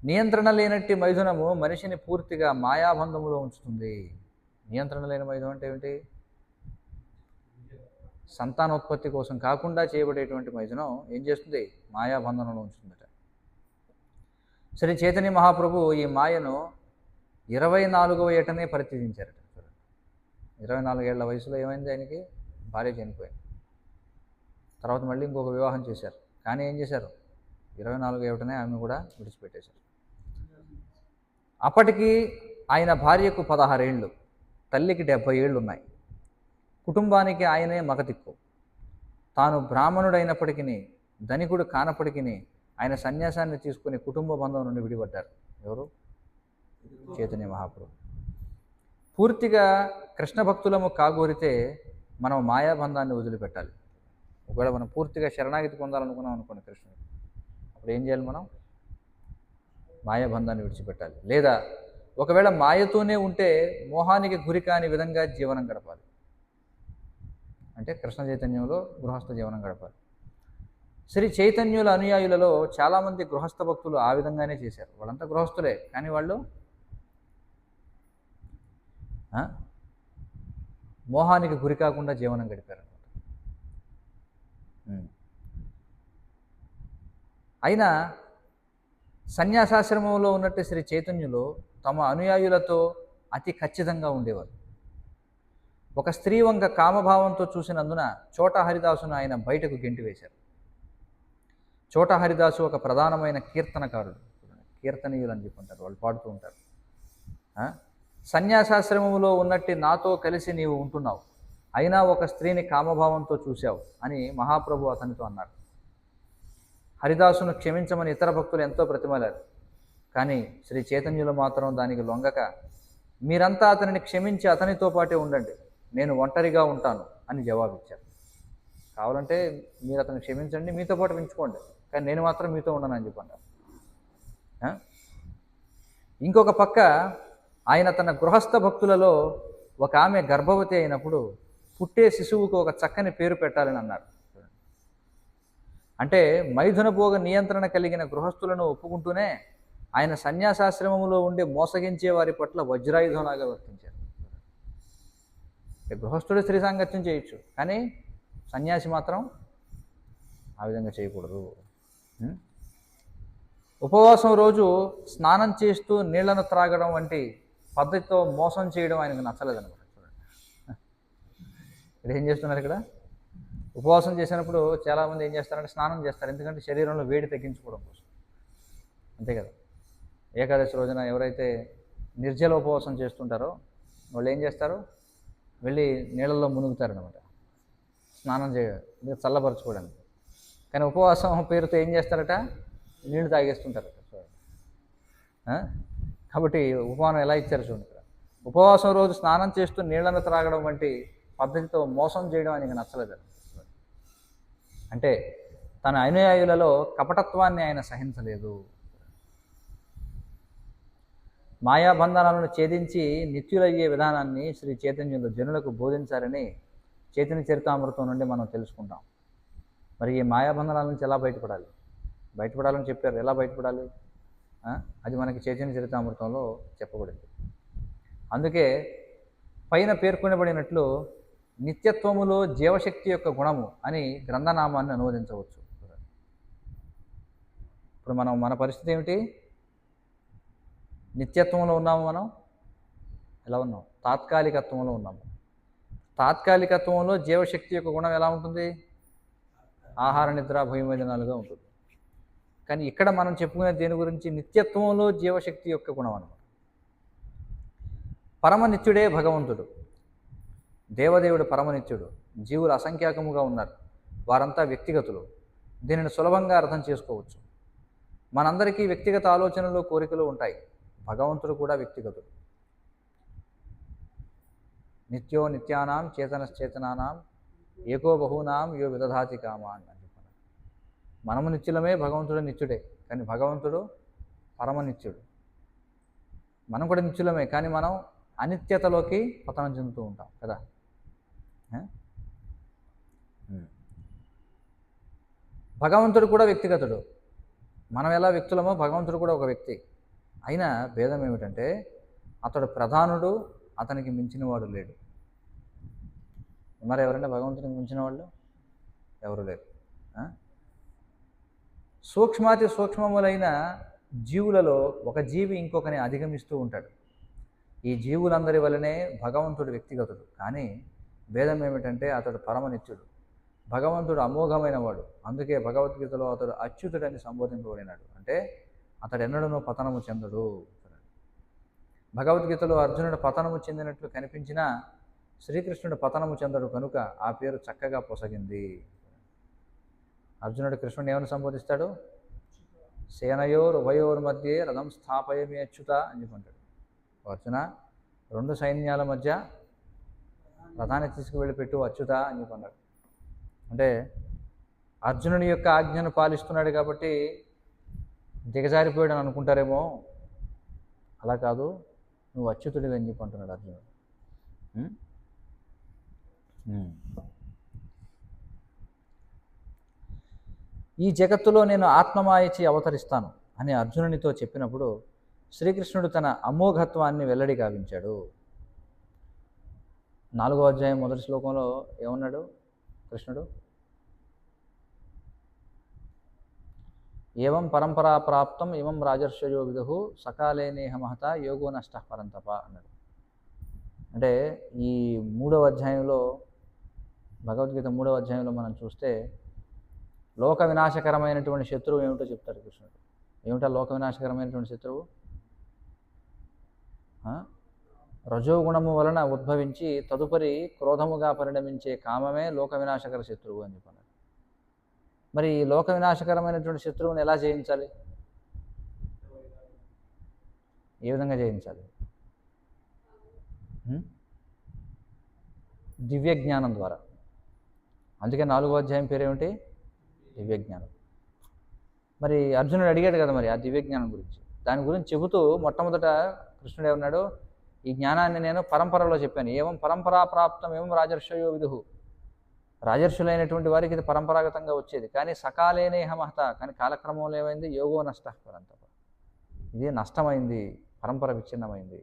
నియంత్రణ లేనట్టి మైథునము మనిషిని పూర్తిగా మాయాబంధములో ఉంచుతుంది. నియంత్రణ లేని మైథునం అంటే ఏమిటి? సంతానోత్పత్తి కోసం కాకుండా చేయబడేటువంటి మైథునం ఏం చేస్తుంది? మాయాబంధనంలో ఉంచుతుందట. శ్రీ చైతన్య మహాప్రభు ఈ మాయను 24వ ఏటనే పరిత్యజించారట. 24 ఏళ్ల వయసులో ఏమైంది ఆయనకి? భార్య చనిపోయింది. తర్వాత మళ్ళీ ఇంకొక వివాహం చేశారు. కానీ ఏం చేశారు? 24 ఏటనే ఆమెను కూడా విడిచిపెట్టేశారు. అప్పటికి ఆయన భార్యకు 16 ఏళ్ళు, తల్లికి 70 ఏళ్ళు ఉన్నాయి. కుటుంబానికి ఆయనే మగదిక్కు. తాను బ్రాహ్మణుడైనప్పటికీ, ధనికుడు కానప్పటికీ ఆయన సన్యాసాన్ని తీసుకుని కుటుంబ బంధం నుండి విడిపడ్డారు. ఎవరు? చైతన్య మహాప్రభు. పూర్తిగా కృష్ణ భక్తులము కాగోరితే మనం మాయాబంధాన్ని వదిలిపెట్టాలి. ఒకవేళ మనం పూర్తిగా శరణాగతి పొందాలనుకున్నాం అనుకోండి కృష్ణుడు, అప్పుడు ఏం చేయాలి? మనం మాయాబంధాన్ని విడిచిపెట్టాలి. లేదా ఒకవేళ మాయతోనే ఉంటే మోహానికి గురి కాని విధంగా జీవనం గడపాలి. అంటే కృష్ణ చైతన్యంలో గృహస్థ జీవనం గడపాలి. శ్రీ చైతన్యుల అనుయాయులలో చాలామంది గృహస్థ భక్తులు ఆ విధంగానే చేశారు. వాళ్ళంతా గృహస్థులే, కానీ వాళ్ళు మోహానికి గురి కాకుండా జీవనం గడిపారు. అయినా సన్యాసాశ్రమంలో ఉన్నట్టు శ్రీ చైతన్యులు తమ అనుయాయులతో అతి ఖచ్చితంగా ఉండేవారు. ఒక స్త్రీ వంక కామభావంతో చూసినందున చోటా హరిదాసును ఆయన బయటకు గెంటివేశారు. చోటా హరిదాసు ఒక ప్రధానమైన కీర్తనకారుడు, కీర్తనీయులు అని చెప్పుకుంటారు, వాళ్ళు పాడుతూ ఉంటారు. సన్యాసాశ్రమంలో ఉన్నట్టు నాతో కలిసి నీవు ఉంటున్నావు, అయినా ఒక స్త్రీని కామభావంతో చూశావు అని మహాప్రభు అతనితో అన్నారు. హరిదాసును క్షమించమని ఇతర భక్తులు ఎంతో ప్రతిమలారు. కానీ శ్రీ చైతన్యులు మాత్రం దానికి లొంగక, మీరంతా అతనిని క్షమించి అతనితో పాటే ఉండండి, నేను ఒంటరిగా ఉంటాను అని జవాబిచ్చారు. కావాలంటే మీరు అతన్ని క్షమించండి, మీతో పాటు పెంచుకోండి, కానీ నేను మాత్రం మీతో ఉండను అని చెప్పన్నారు. ఇంకొక పక్క ఆయన తన గృహస్థ భక్తులలో ఒక ఆమె గర్భవతి అయినప్పుడు పుట్టే శిశువుకు ఒక చక్కని పేరు పెట్టాలని అన్నారు. అంటే మైథున భోగ నియంత్రణ కలిగిన గృహస్థులను ఒప్పుకుంటూనే ఆయన సన్యాసాశ్రమంలో ఉండే మోసగించే వారి పట్ల వజ్రాయుధంలాగా వర్తించారు. గృహస్థుడు స్త్రీ సాంగత్యం చేయొచ్చు, కానీ సన్యాసి మాత్రం ఆ విధంగా చేయకూడదు. ఉపవాసం రోజు స్నానం చేస్తూ నీళ్లను త్రాగడం వంటి పద్ధతితో మోసం చేయడం ఆయనకు నచ్చలేదన్నమాట. చూడండి ఇక్కడ ఏం చేస్తున్నారు, ఇక్కడ ఉపవాసం చేసినప్పుడు చాలామంది ఏం చేస్తారంటే స్నానం చేస్తారు, ఎందుకంటే శరీరంలో వేడి తగ్గించుకోవడం కోసం, అంతే కదా. ఏకాదశి రోజున ఎవరైతే నిర్జల ఉపవాసం చేస్తుంటారో వాళ్ళు ఏం చేస్తారు, వెళ్ళి నీళ్ళల్లో మునుగుతారనమాట, స్నానం మీరు చల్లపరచుకోవడానికి. కానీ ఉపవాసం పేరుతో ఏం చేస్తారట, నీళ్లు తాగేస్తుంటారట. కాబట్టి ఉపవాసం ఎలా ఇచ్చారు చూడండి ఇక్కడ. ఉపవాసం రోజు స్నానం చేస్తూ నీళ్లను త్రాగడం వంటి పద్ధతితో మోసం చేయడం ఆయనకి నచ్చలేదు. అంటే తన అనుయాయులలో కపటత్వాన్ని ఆయన సహించలేదు. మాయాబంధనాలను ఛేదించి నిత్యులయ్యే విధానాన్ని శ్రీ చైతన్యులు జనులకు బోధించారని చైతన్య చరితామృతం నుండి మనం తెలుసుకుంటాం. మరి ఈ మాయాబంధనాల నుంచి ఎలా బయటపడాలని చెప్పారు. ఎలా బయటపడాలి, అది మనకి చైతన్య చరితామృతంలో చెప్పబడింది. అందుకే పైన పేర్కొనబడినట్లు నిత్యత్వములో జీవశక్తి యొక్క గుణము అని గ్రంథనామాన్ని అనువదించవచ్చు. ఇప్పుడు మన పరిస్థితి ఏమిటి, నిత్యత్వంలో ఉన్నాము, మనం ఎలా ఉన్నాం, తాత్కాలికత్వంలో ఉన్నాము. తాత్కాలికత్వంలో జీవశక్తి యొక్క గుణం ఎలా ఉంటుంది, ఆహార నిద్ర భయమోదనాలుగా ఉంటుంది. కానీ ఇక్కడ మనం చెప్పుకునే దేని గురించి, నిత్యత్వంలో జీవశక్తి యొక్క గుణం అన్నమాట. పరమనిత్యుడే భగవంతుడు, దేవదేవుడు పరమనిత్యుడు, జీవులు అసంఖ్యాకముగా ఉన్నారు, వారంతా వ్యక్తిగతులు. దీనిని సులభంగా అర్థం చేసుకోవచ్చు. మనందరికీ వ్యక్తిగత ఆలోచనలు, కోరికలు ఉంటాయి. భగవంతుడు కూడా వ్యక్తిగతుడు. నిత్యో నిత్యానాం చేతనశ్చేతనానాం ఏకో బహూనాం యో విదధాతి కామాన్ అని చెప్పారు. మనము నిత్యులమే, భగవంతుడు నిత్యుడే, కానీ భగవంతుడు పరమనిత్యుడు. మనం కూడా నిత్యులమే, కానీ మనం అనిత్యతలోకి పతనం చెందుతూ ఉంటాం కదా. భగవంతుడు కూడా వ్యక్తిగతుడు. మనం ఎలా వ్యక్తులమో భగవంతుడు కూడా ఒక వ్యక్తి. అయినా భేదం ఏమిటంటే అతడు ప్రధానుడు, అతనికి మించిన వాడు లేడు. మరి ఎవరైనా భగవంతునికి మించిన వాళ్ళు ఎవరు లేరు. సూక్ష్మాతి సూక్ష్మములైన జీవులలో ఒక జీవి ఇంకొకని అధిగమిస్తూ ఉంటాడు. ఈ జీవులందరి వలనే భగవంతుడు వ్యక్తిగతుడు, కానీ భేదం ఏమిటంటే అతడు పరమనిత్యుడు. భగవంతుడు అమోఘమైన వాడు. అందుకే భగవద్గీతలో అతడు అచ్యుతుడని సంబోధింపబడినాడు. అంటే అతడు ఎన్నడూ పతనము చెందడు. భగవద్గీతలో అర్జునుడు పతనము చెందినట్లు కనిపించినా శ్రీకృష్ణుడు పతనము చెందడు కనుక ఆ పేరు చక్కగా పొసగింది. అర్జునుడు కృష్ణుడు ఏమని సంబోధిస్తాడు, సేనయోర్ ఉభయోర్ మధ్యే రథం స్థాపయమే అచ్యుత అని చెప్పంటాడు. అర్జున, రెండు సైన్యాల మధ్య రథాన్ని తీసుకువెళ్ళి పెట్టు అచ్యుత అని చెప్పన్నాడు. అంటే అర్జునుడి యొక్క ఆజ్ఞను పాలిస్తున్నాడు కాబట్టి దిగజారిపోయాడు అని అనుకుంటారేమో, అలా కాదు, నువ్వు అచ్యుతుడివి అని చెప్పి అంటున్నాడు అర్జునుడు. ఈ జగత్తులో నేను ఆత్మమాయచి అవతరిస్తాను అని అర్జునునితో చెప్పినప్పుడు శ్రీకృష్ణుడు తన అమోఘత్వాన్ని వెల్లడి గావించాడు. 4వ అధ్యాయం 1వ శ్లోకంలో ఏమన్నాడు కృష్ణుడు, ఏవం పరంపరా ప్రాప్తం ఇమం రాజర్షయో విదుః సకాలే నేహ మహత యోగో నష్టః పరంతప అన్నాడు. అంటే ఈ 3వ అధ్యాయంలో, భగవద్గీత 3వ అధ్యాయంలో మనం చూస్తే లోక వినాశకరమైనటువంటి శత్రువు ఏమిటో చెప్తాడు కృష్ణుడు. ఏమిటా లోక వినాశకరమైనటువంటి శత్రువు? రజోగుణము వలన ఉద్భవించి తదుపరి క్రోధముగా పరిణమించే కామమే లోక వినాశకర శత్రువు అని చెప్పారు. మరి లోక వినాశకరమైనటువంటి శత్రువుని ఎలా జయించాలి? ఏ విధంగా జయించాలి? దివ్య జ్ఞానం ద్వారా. అందుకే 4వ అధ్యాయం పేరేమిటి? దివ్య జ్ఞానం. మరి అర్జునుడు అడిగాడు కదా మరి ఆ దివ్య జ్ఞానం గురించి. దాని గురించి చెబుతూ మొట్టమొదట కృష్ణుడు ఏమన్నాడు, ఈ జ్ఞానాన్ని నేను పరంపరలో చెప్పాను. ఏవం పరంపరా ప్రాప్తం ఏవం రాజర్షయో విదుః, రాజర్షులైనటువంటి వారికి ఇది పరంపరాగతంగా వచ్చేది. కానీ సకాలేనేహ మహత, కానీ కాలక్రమంలో ఏమైంది, యోగో నష్టః పరంతప, ఇది నష్టమైంది, పరంపర విచ్ఛిన్నమైంది.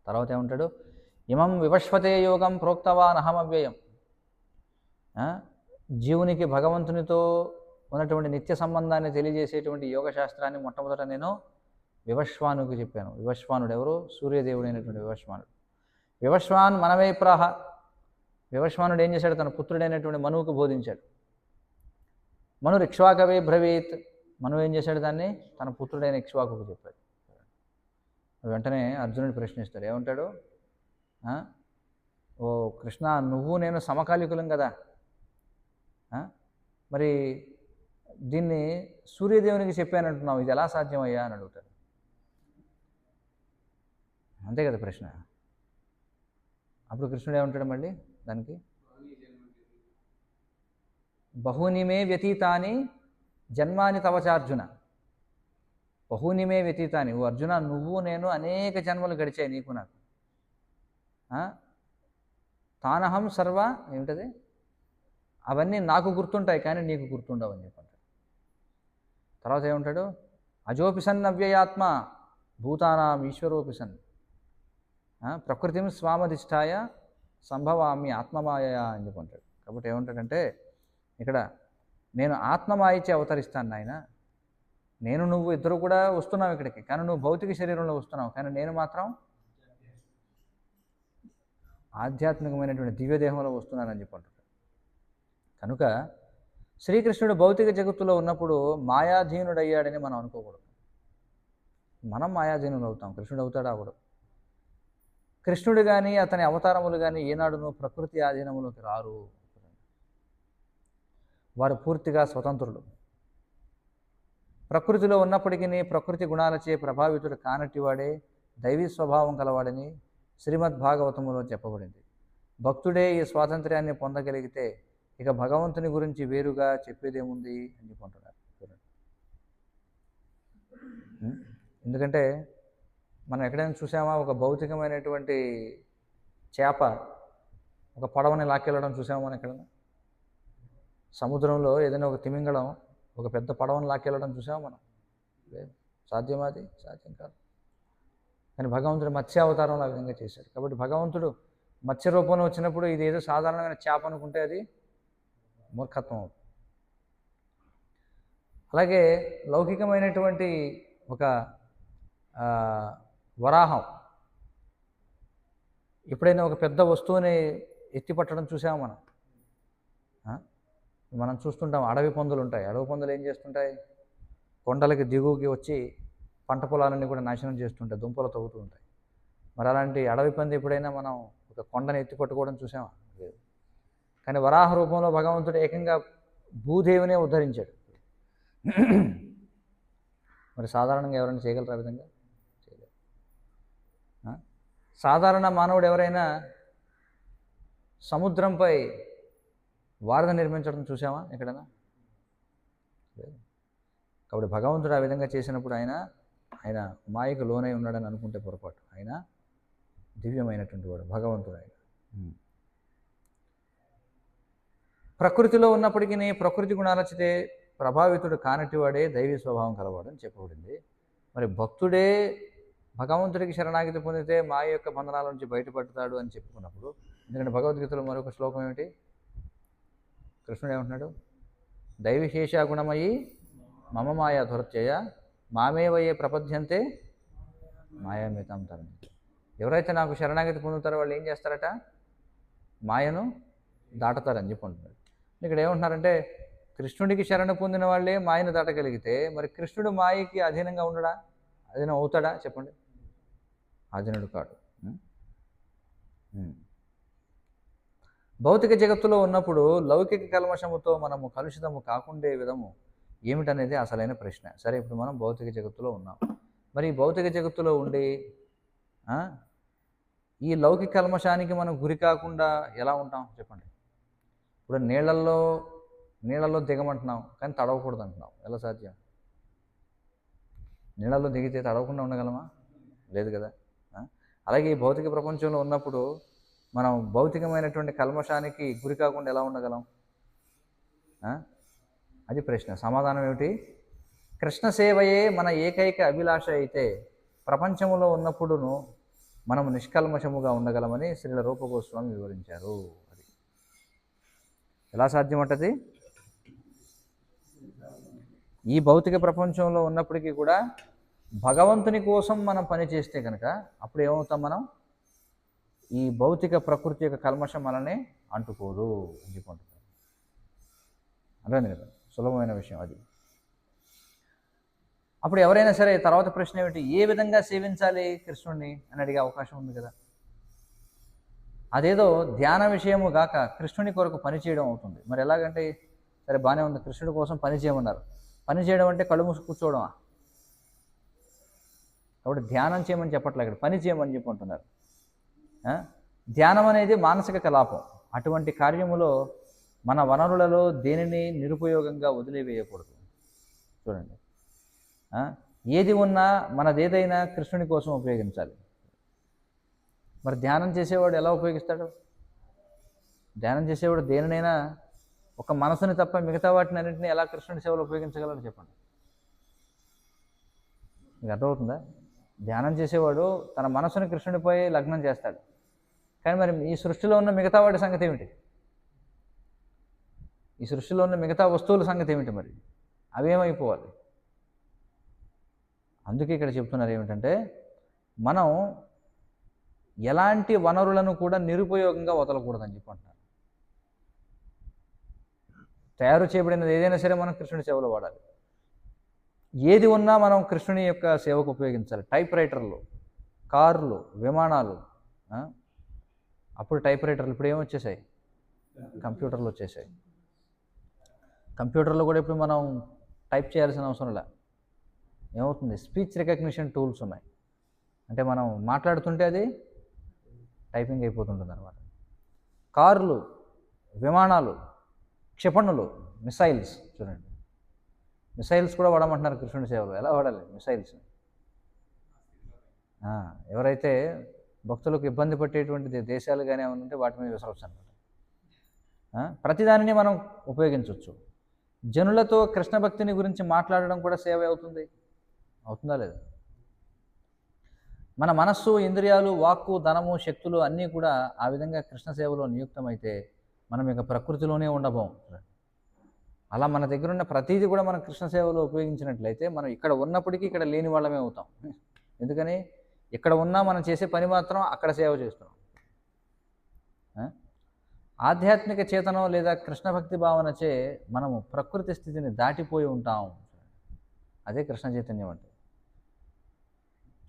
తర్వాత ఏమంటాడు, ఇమం వివశ్వతే యోగం ప్రోక్తవాన్ అహమవ్యయం. జీవునికి భగవంతునితో ఉన్నటువంటి నిత్య సంబంధాన్ని తెలియజేసేటువంటి యోగ శాస్త్రాన్ని మొట్టమొదట నేను వివశ్వానుకి చెప్పాను. వివశ్వానుడు ఎవరు? సూర్యదేవుడైనటువంటి వివశ్వానుడు. వివశ్వాన్ మనవే ప్రాహ. వివశ్వానుడు ఏం చేశాడు? తన పుత్రుడైనటువంటి మనువుకు బోధించాడు. మను ఇక్ష్వాకవే బ్రవీత్. మనువు ఏం చేశాడు? దాన్ని తన పుత్రుడైన ఇక్ష్వాకుకు చెప్పాడు. వెంటనే అర్జునుడు ప్రశ్నిస్తాడు. ఏమంటాడు? ఓ కృష్ణ, నువ్వు నేను సమకాలికులం కదా, మరి దీన్ని సూర్యదేవునికి చెప్పానంటున్నావు, ఇది ఎలా సాధ్యమయ్యా అని అడుగుతాడు. అంతే కదా ప్రశ్న. అప్పుడు కృష్ణుడు ఏమంటాడు మళ్ళీ దానికి? బహూనిమే వ్యతీతాని జన్మాని తవచార్జున. బహూనిమే వ్యతీతాని. ఓ అర్జున, నువ్వు నేను అనేక జన్మలు గడిచాయి నీకు నాకు. తానహం సర్వ ఏమిటది? అవన్నీ నాకు గుర్తుంటాయి కానీ నీకు గుర్తుండవు అని చెప్పంటాడు. తర్వాత ఏమంటాడు? అజోపిసన్ అవ్యయాత్మ భూతానాం ఈశ్వరోపిసన్ ప్రకృతిం స్వామధిష్టాయ సంభవామి ఆత్మమాయ అని చెప్పంటాడు. కాబట్టి ఏమంటాడంటే ఇక్కడ నేను ఆత్మమాయచే అవతరిస్తాను నాయన. నేను నువ్వు ఇద్దరు కూడా వస్తున్నావు ఇక్కడికి, కానీ నువ్వు భౌతిక శరీరంలో వస్తున్నావు, కానీ నేను మాత్రం ఆధ్యాత్మికమైనటువంటి దివ్యదేహంలో వస్తున్నానని చెప్పంటాడు. కనుక శ్రీకృష్ణుడు భౌతిక జగత్తులో ఉన్నప్పుడు మాయాధీనుడయ్యాడని మనం అనుకోకూడదు. మనం మాయాధీనులు అవుతాం, కృష్ణుడు అవుతాడు అవడు. కృష్ణుడు కానీ అతని అవతారములు కానీ ఏనాడునూ ప్రకృతి ఆధీనములోకి రారు. వారు పూర్తిగా స్వతంత్రులు. ప్రకృతిలో ఉన్నప్పటికీ ప్రకృతి గుణాలచే ప్రభావితుడు కానట్టివాడే దైవీ స్వభావం కలవాడని శ్రీమద్భాగవతములో చెప్పబడింది. భక్తుడే ఈ స్వాతంత్ర్యాన్ని పొందగలిగితే ఇక భగవంతుని గురించి వేరుగా చెప్పేదేముంది అని చెప్పుకుంటున్నారు. ఎందుకంటే మనం ఎక్కడైనా చూసామా? ఒక భౌతికమైనటువంటి చేప ఒక పడవని లాక్కెళ్ళడం చూసామా మనం ఎక్కడైనా? సముద్రంలో ఏదైనా ఒక తిమింగళం ఒక పెద్ద పడవని లాక్కెళ్ళడం చూసామా మనం? లేదు. సాధ్యమా? అది సాధ్యం కాదు. కానీ భగవంతుడు మత్స్య అవతారంలో ఆ విధంగా చేశాడు. కాబట్టి భగవంతుడు మత్స్య రూపంలో వచ్చినప్పుడు ఇది ఏదో సాధారణమైన చేప అనుకుంటే అది మూర్ఖత్వం అవుతుంది. అలాగే లౌకికమైనటువంటి ఒక వరాహం ఎప్పుడైనా ఒక పెద్ద వస్తువుని ఎత్తిపట్టడం చూసాము మనం. మనం చూస్తుంటాం, అడవి పందులు ఉంటాయి. అడవి పందులు ఏం చేస్తుంటాయి? కొండలకి దిగువకి వచ్చి పంట పొలాలన్నీ కూడా నాశనం చేస్తుంటాయి, దుంపలు తవ్వుతూ ఉంటాయి. మరి అలాంటి అడవి పంది ఎప్పుడైనా మనం ఒక కొండని ఎత్తిపట్టుకోవడం చూసామా? లేదు. కానీ వరాహ రూపంలో భగవంతుడు ఏకంగా భూదేవినే ఉద్ధరించాడు. మరి సాధారణంగా ఎవరైనా చేయగలరు ఆ విధంగా? చేయలేరు. సాధారణ మానవుడు ఎవరైనా సముద్రంపై వారధ నిర్మించడం చూసామా ఎక్కడైనా? లేదు. కాబట్టి భగవంతుడు ఆ విధంగా చేసినప్పుడు ఆయన మాయకు లోనై ఉన్నాడని అనుకుంటే పొరపాటు. ఆయన దివ్యమైనటువంటి వాడు భగవంతుడు. ఆయన ప్రకృతిలో ఉన్నప్పటికీ ప్రకృతి గుణాలచితే ప్రభావితుడు కానటివాడే దైవీ స్వభావం కలవాడు అని చెప్పబడింది. మరి భక్తుడే భగవంతుడికి శరణాగతి పొందితే మాయ యొక్క బంధనాల నుంచి బయటపడతాడు అని చెప్పుకున్నప్పుడు, ఎందుకంటే భగవద్గీతలో మరొక శ్లోకం ఏమిటి? కృష్ణుడు ఏమంటున్నాడు? దైవశేష గుణమయి మమ మాయా ధురత్యయ మామేవయే ప్రపద్యంతే మాయామితం తరంతి. ఎవరైతే నాకు శరణాగతి పొందుతారో వాళ్ళు ఏం చేస్తారట? మాయను దాటతారని చెప్పి అంటున్నాడు. ఇక్కడ ఏమంటున్నారంటే కృష్ణుడికి శరణ పొందిన వాళ్ళే మాయను దాటగలిగితే మరి కృష్ణుడు మాయకి అధీనంగా ఉండడా? అధీనం అవుతాడా? చెప్పండి. అధీనుడు కాడు. భౌతిక జగత్తులో ఉన్నప్పుడు లౌకిక కల్మషముతో మనము కలుషితము కాకుండే విధము ఏమిటనేది అసలైన ప్రశ్న. సరే, ఇప్పుడు మనం భౌతిక జగత్తులో ఉన్నాం. మరి ఈ భౌతిక జగత్తులో ఉండి ఈ లౌకిక కల్మషానికి మనం గురి కాకుండా ఎలా ఉంటాం చెప్పండి. ఇప్పుడు నీళ్ళల్లో దిగమంటున్నాం కానీ తడవకూడదు అంటున్నాం. ఎలా సాధ్యం? నీళ్ళల్లో దిగితే తడవకుండా ఉండగలమా? లేదు కదా. అలాగే ఈ భౌతిక ప్రపంచంలో ఉన్నప్పుడు మనం భౌతికమైనటువంటి కల్మషానికి గురి కాకుండా ఎలా ఉండగలం? అది ప్రశ్న. సమాధానం ఏమిటి? కృష్ణ సేవయే మన ఏకైక అభిలాష అయితే ప్రపంచంలో ఉన్నప్పుడును మనం నిష్కల్మషముగా ఉండగలమని శ్రీల రూపగోస్వామి వివరించారు. అది ఎలా సాధ్యమంటది? ఈ భౌతిక ప్రపంచంలో ఉన్నప్పటికీ కూడా భగవంతుని కోసం మనం పని చేస్తే కనుక అప్పుడు ఏమవుతాం మనం? ఈ భౌతిక ప్రకృతి యొక్క కల్మషం మననే అంటుకోదు అని చెప్పుకుంటున్నాం. అర్థమైంది కదా? సులభమైన విషయం అది. అప్పుడు ఎవరైనా సరే తర్వాత ప్రశ్న ఏమిటి? ఏ విధంగా సేవించాలి కృష్ణుడిని అని అడిగే అవకాశం ఉంది కదా. అదేదో ధ్యాన విషయము గాక కృష్ణుని కొరకు పని చేయడం అవుతుంది. మరి ఎలాగంటే సరే బాగానే ఉంది, కృష్ణుడి కోసం పని చేయమన్నారు. పని చేయడం అంటే కళ్ళు మూసి కూర్చోవడమా? కాబట్టి ధ్యానం చేయమని చెప్పట్లే, ఇక్కడ పని చేయమని చెప్పుకుంటున్నారు. ధ్యానం అనేది మానసిక కలాపం. అటువంటి కార్యములో మన వనరులలో దేనిని నిరుపయోగంగా వదిలివేయకూడదు. చూడండి, ఏది ఉన్నా మనదేదైనా కృష్ణుని కోసం ఉపయోగించాలి. మరి ధ్యానం చేసేవాడు ఎలా ఉపయోగిస్తాడు? ధ్యానం చేసేవాడు దేనినైనా ఒక మనసుని తప్ప మిగతా వాటిని అన్నింటినీ ఎలా కృష్ణుడి సేవలో ఉపయోగించగలరు చెప్పండి. మీకు అర్థమవుతుందా? ధ్యానం చేసేవాడు తన మనసుని కృష్ణుడిపై లగ్నం చేస్తాడు. కానీ మరి ఈ సృష్టిలో ఉన్న మిగతా వాటి సంగతి ఏమిటి? ఈ సృష్టిలో ఉన్న మిగతా వస్తువుల సంగతి ఏమిటి? మరి అవేమైపోవాలి? అందుకే ఇక్కడ చెప్తున్నారు ఏమిటంటే, మనం ఎలాంటి వనరులను కూడా నిరుపయోగంగా వదలకూడదని చెప్పుకుంటున్నారు. తయారు చేయబడినది ఏదైనా సరే మనం కృష్ణుడి సేవలో వాడాలి. ఏది ఉన్నా మనం కృష్ణుని యొక్క సేవకు ఉపయోగించాలి. టైప్ రైటర్లు, కార్లు, విమానాలు, అప్పుడు టైప్ రైటర్లు, ఇప్పుడు ఏమొచ్చేసాయి? కంప్యూటర్లు వచ్చేసాయి. కంప్యూటర్లో కూడా ఇప్పుడు మనం టైప్ చేయాల్సిన అవసరం లే. ఏమవుతుంది? స్పీచ్ రికగ్నిషన్ టూల్స్ ఉన్నాయి. అంటే మనం మాట్లాడుతుంటే అది టైపింగ్ అయిపోతుంటుంది అనమాట. కార్లు, విమానాలు, క్షిపణులు, మిసైల్స్, చూడండి, మిసైల్స్ కూడా వాడమంటున్నారు కృష్ణుడి సేవలో. ఎలా వాడాలి మిసైల్స్ని? ఎవరైతే భక్తులకు ఇబ్బంది పట్టేటువంటి దేశాలు కానీ ఏమైనా ఉంటే వాటి మీద విసరవచ్చు అనమాట. ప్రతిదానిని మనం ఉపయోగించవచ్చు. జనులతో కృష్ణ భక్తిని గురించి మాట్లాడడం కూడా సేవ అవుతుంది. అవుతుందా లేదా? మన మనస్సు, ఇంద్రియాలు, వాక్కు, ధనము, శక్తులు అన్నీ కూడా ఆ విధంగా కృష్ణ సేవలో నియుక్తమైతే మనం ఇక ప్రకృతిలోనే ఉండబోం. అలా మన దగ్గర ఉన్న ప్రతిదీ కూడా మనం కృష్ణ సేవలో ఉపయోగించినట్లయితే మనం ఇక్కడ ఉన్నప్పటికీ ఇక్కడ లేని వాళ్ళమే అవుతాం. ఎందుకని? ఇక్కడ ఉన్నా మనం చేసే పని మాత్రం అక్కడ సేవ చేస్తున్నాం. ఆధ్యాత్మిక చేతనం లేదా కృష్ణ భక్తి భావనచే మనము ప్రకృతి స్థితిని దాటిపోయి ఉంటాం. అదే కృష్ణ చైతన్యం అంటే.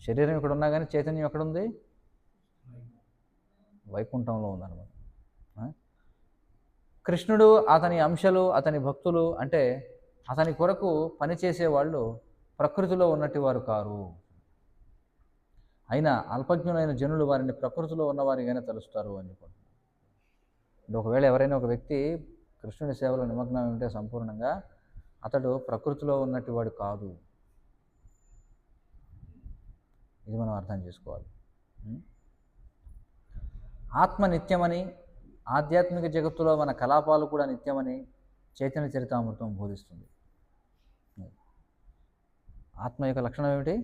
శరీరం ఇక్కడ ఉన్నా కానీ చైతన్యం ఎక్కడుంది? వైకుంఠంలో ఉందన్నమాట. కృష్ణుడు, అతని అంశలు, అతని భక్తులు అంటే అతని కొరకు పనిచేసే వాళ్ళు ప్రకృతిలో ఉన్నట్టు వారు కారు. అయినా అల్పజ్ఞులైన జనులు వారిని ప్రకృతిలో ఉన్నవారిగానే తలుస్తారు అని చెప్పారు. ఒకవేళ ఎవరైనా ఒక వ్యక్తి కృష్ణుడి సేవలో నిమగ్నం ఉంటే సంపూర్ణంగా అతడు ప్రకృతిలో ఉన్నట్టు వాడు కాదు. ఇది మనం అర్థం చేసుకోవాలి. ఆత్మ నిత్యమని, ఆధ్యాత్మిక జగత్తులో మన కలాపాలు కూడా నిత్యమని చైతన్య చరితామృతం బోధిస్తుంది. ఆత్మ యొక్క లక్షణం ఏమిటి?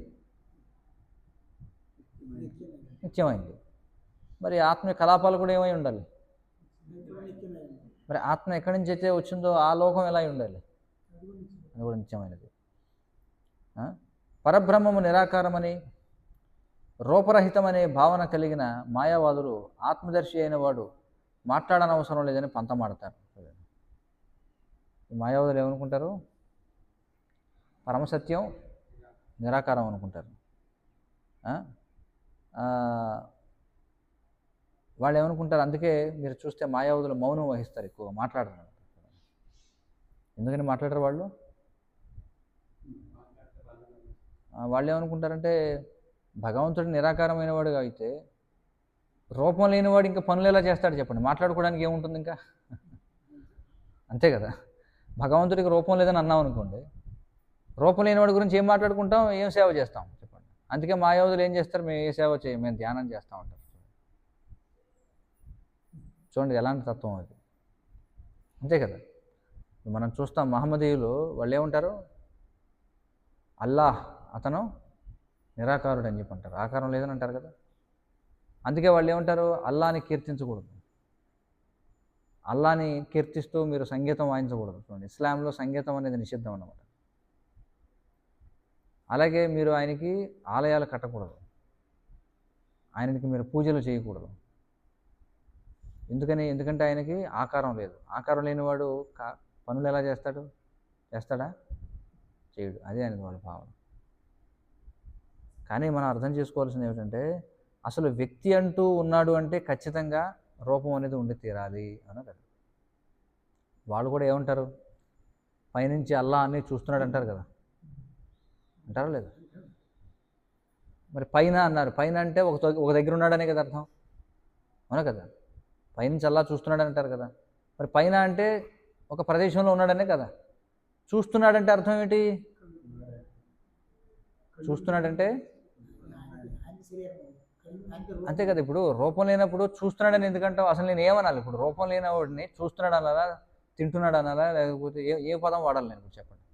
నిత్యమైంది. మరి ఆత్మ కలాపాలు కూడా ఏమై ఉండాలి? మరి ఆత్మ ఎక్కడి నుంచి అయితే వచ్చిందో ఆ లోకం ఎలా ఉండాలి? అది కూడా నిత్యమైనది. పరబ్రహ్మము నిరాకారమని, రూపరహితమనే భావన కలిగిన మాయావాదులు ఆత్మదర్శి అయిన వాడు మాట్లాడనవసరం లేదని పంతమాడతారు. మాయావాదులు ఏమనుకుంటారు? పరమసత్యం నిరాకారం అనుకుంటారు. వాళ్ళు ఏమనుకుంటారు? అందుకే మీరు చూస్తే మాయావాదులు మౌనం వహిస్తారు, ఎక్కువ మాట్లాడరు. ఎందుకని మాట్లాడరు వాళ్ళు? వాళ్ళు ఏమనుకుంటారంటే భగవంతుడు నిరాకారమైన వాడుగా అయితే రూపం లేనివాడు ఇంకా పనులు ఎలా చేస్తాడు చెప్పండి? మాట్లాడుకోవడానికి ఏముంటుంది ఇంకా? అంతే కదా. భగవంతుడికి రూపం లేదని అన్నాం అనుకోండి, రూపం లేనివాడి గురించి ఏం మాట్లాడుకుంటాం, ఏం సేవ చేస్తాం చెప్పండి? అందుకే మాయావతులు ఏం చేస్తారు? మేము ఏ సేవ చేయం, మేము ధ్యానం చేస్తూ ఉంటాం. చూడండి ఎలాంటి తత్వం అది. అంతే కదా. మనం చూస్తాం మహమ్మదీయులు వాళ్ళు ఏమంటారు? అల్లాహ్ అతను నిరాకారుడు అని చెప్పి అంటారు. ఆకారం లేదని అంటారు కదా. అందుకే వాళ్ళు ఏమంటారు, అల్లాని కీర్తించకూడదు, అల్లాని కీర్తిస్తూ మీరు సంగీతం వాయించకూడదు. చూడండి, ఇస్లాంలో సంగీతం అనేది నిషిద్ధం అన్నమాట. అలాగే మీరు ఆయనకి ఆలయాలు కట్టకూడదు, ఆయనకి మీరు పూజలు చేయకూడదు. ఎందుకంటే ఆయనకి ఆకారం లేదు. ఆకారం లేనివాడు పనులు ఎలా చేస్తాడు? చేస్తాడా? చేయడు. అదే అనేది వాళ్ళ భావన. కానీ మనం అర్థం చేసుకోవాల్సింది ఏమిటంటే, అసలు వ్యక్తి అంటూ ఉన్నాడు అంటే ఖచ్చితంగా రూపం అనేది ఉండి తీరాలి అన్నది. వాళ్ళు కూడా ఏమంటారు, పైనుంచి అల్లా అన్నీ చూస్తున్నాడు అంటారు కదా, అంటారా లేదు? మరి పైన అన్నారు, పైన అంటే ఒక దగ్గర ఉన్నాడనే కదా అర్థం, అవునా కదా? పైనుంచి అల్లా చూస్తున్నాడు అంటారు కదా, మరి పైన అంటే ఒక ప్రదేశంలో ఉన్నాడనే కదా. చూస్తున్నాడంటే అర్థం ఏంటి? చూస్తున్నాడంటే అంతే కదా. ఇప్పుడు రూపం లేనప్పుడు చూస్తున్నాడని ఎందుకంటావు? అసలు నేను ఏమనాలి? ఇప్పుడు రూపం లేనివాడిని చూస్తున్నాడు అనాలా, తింటున్నాడు అనాలా, లేకపోతే ఏ పదం వాడాలి నేను? చెప్పండి.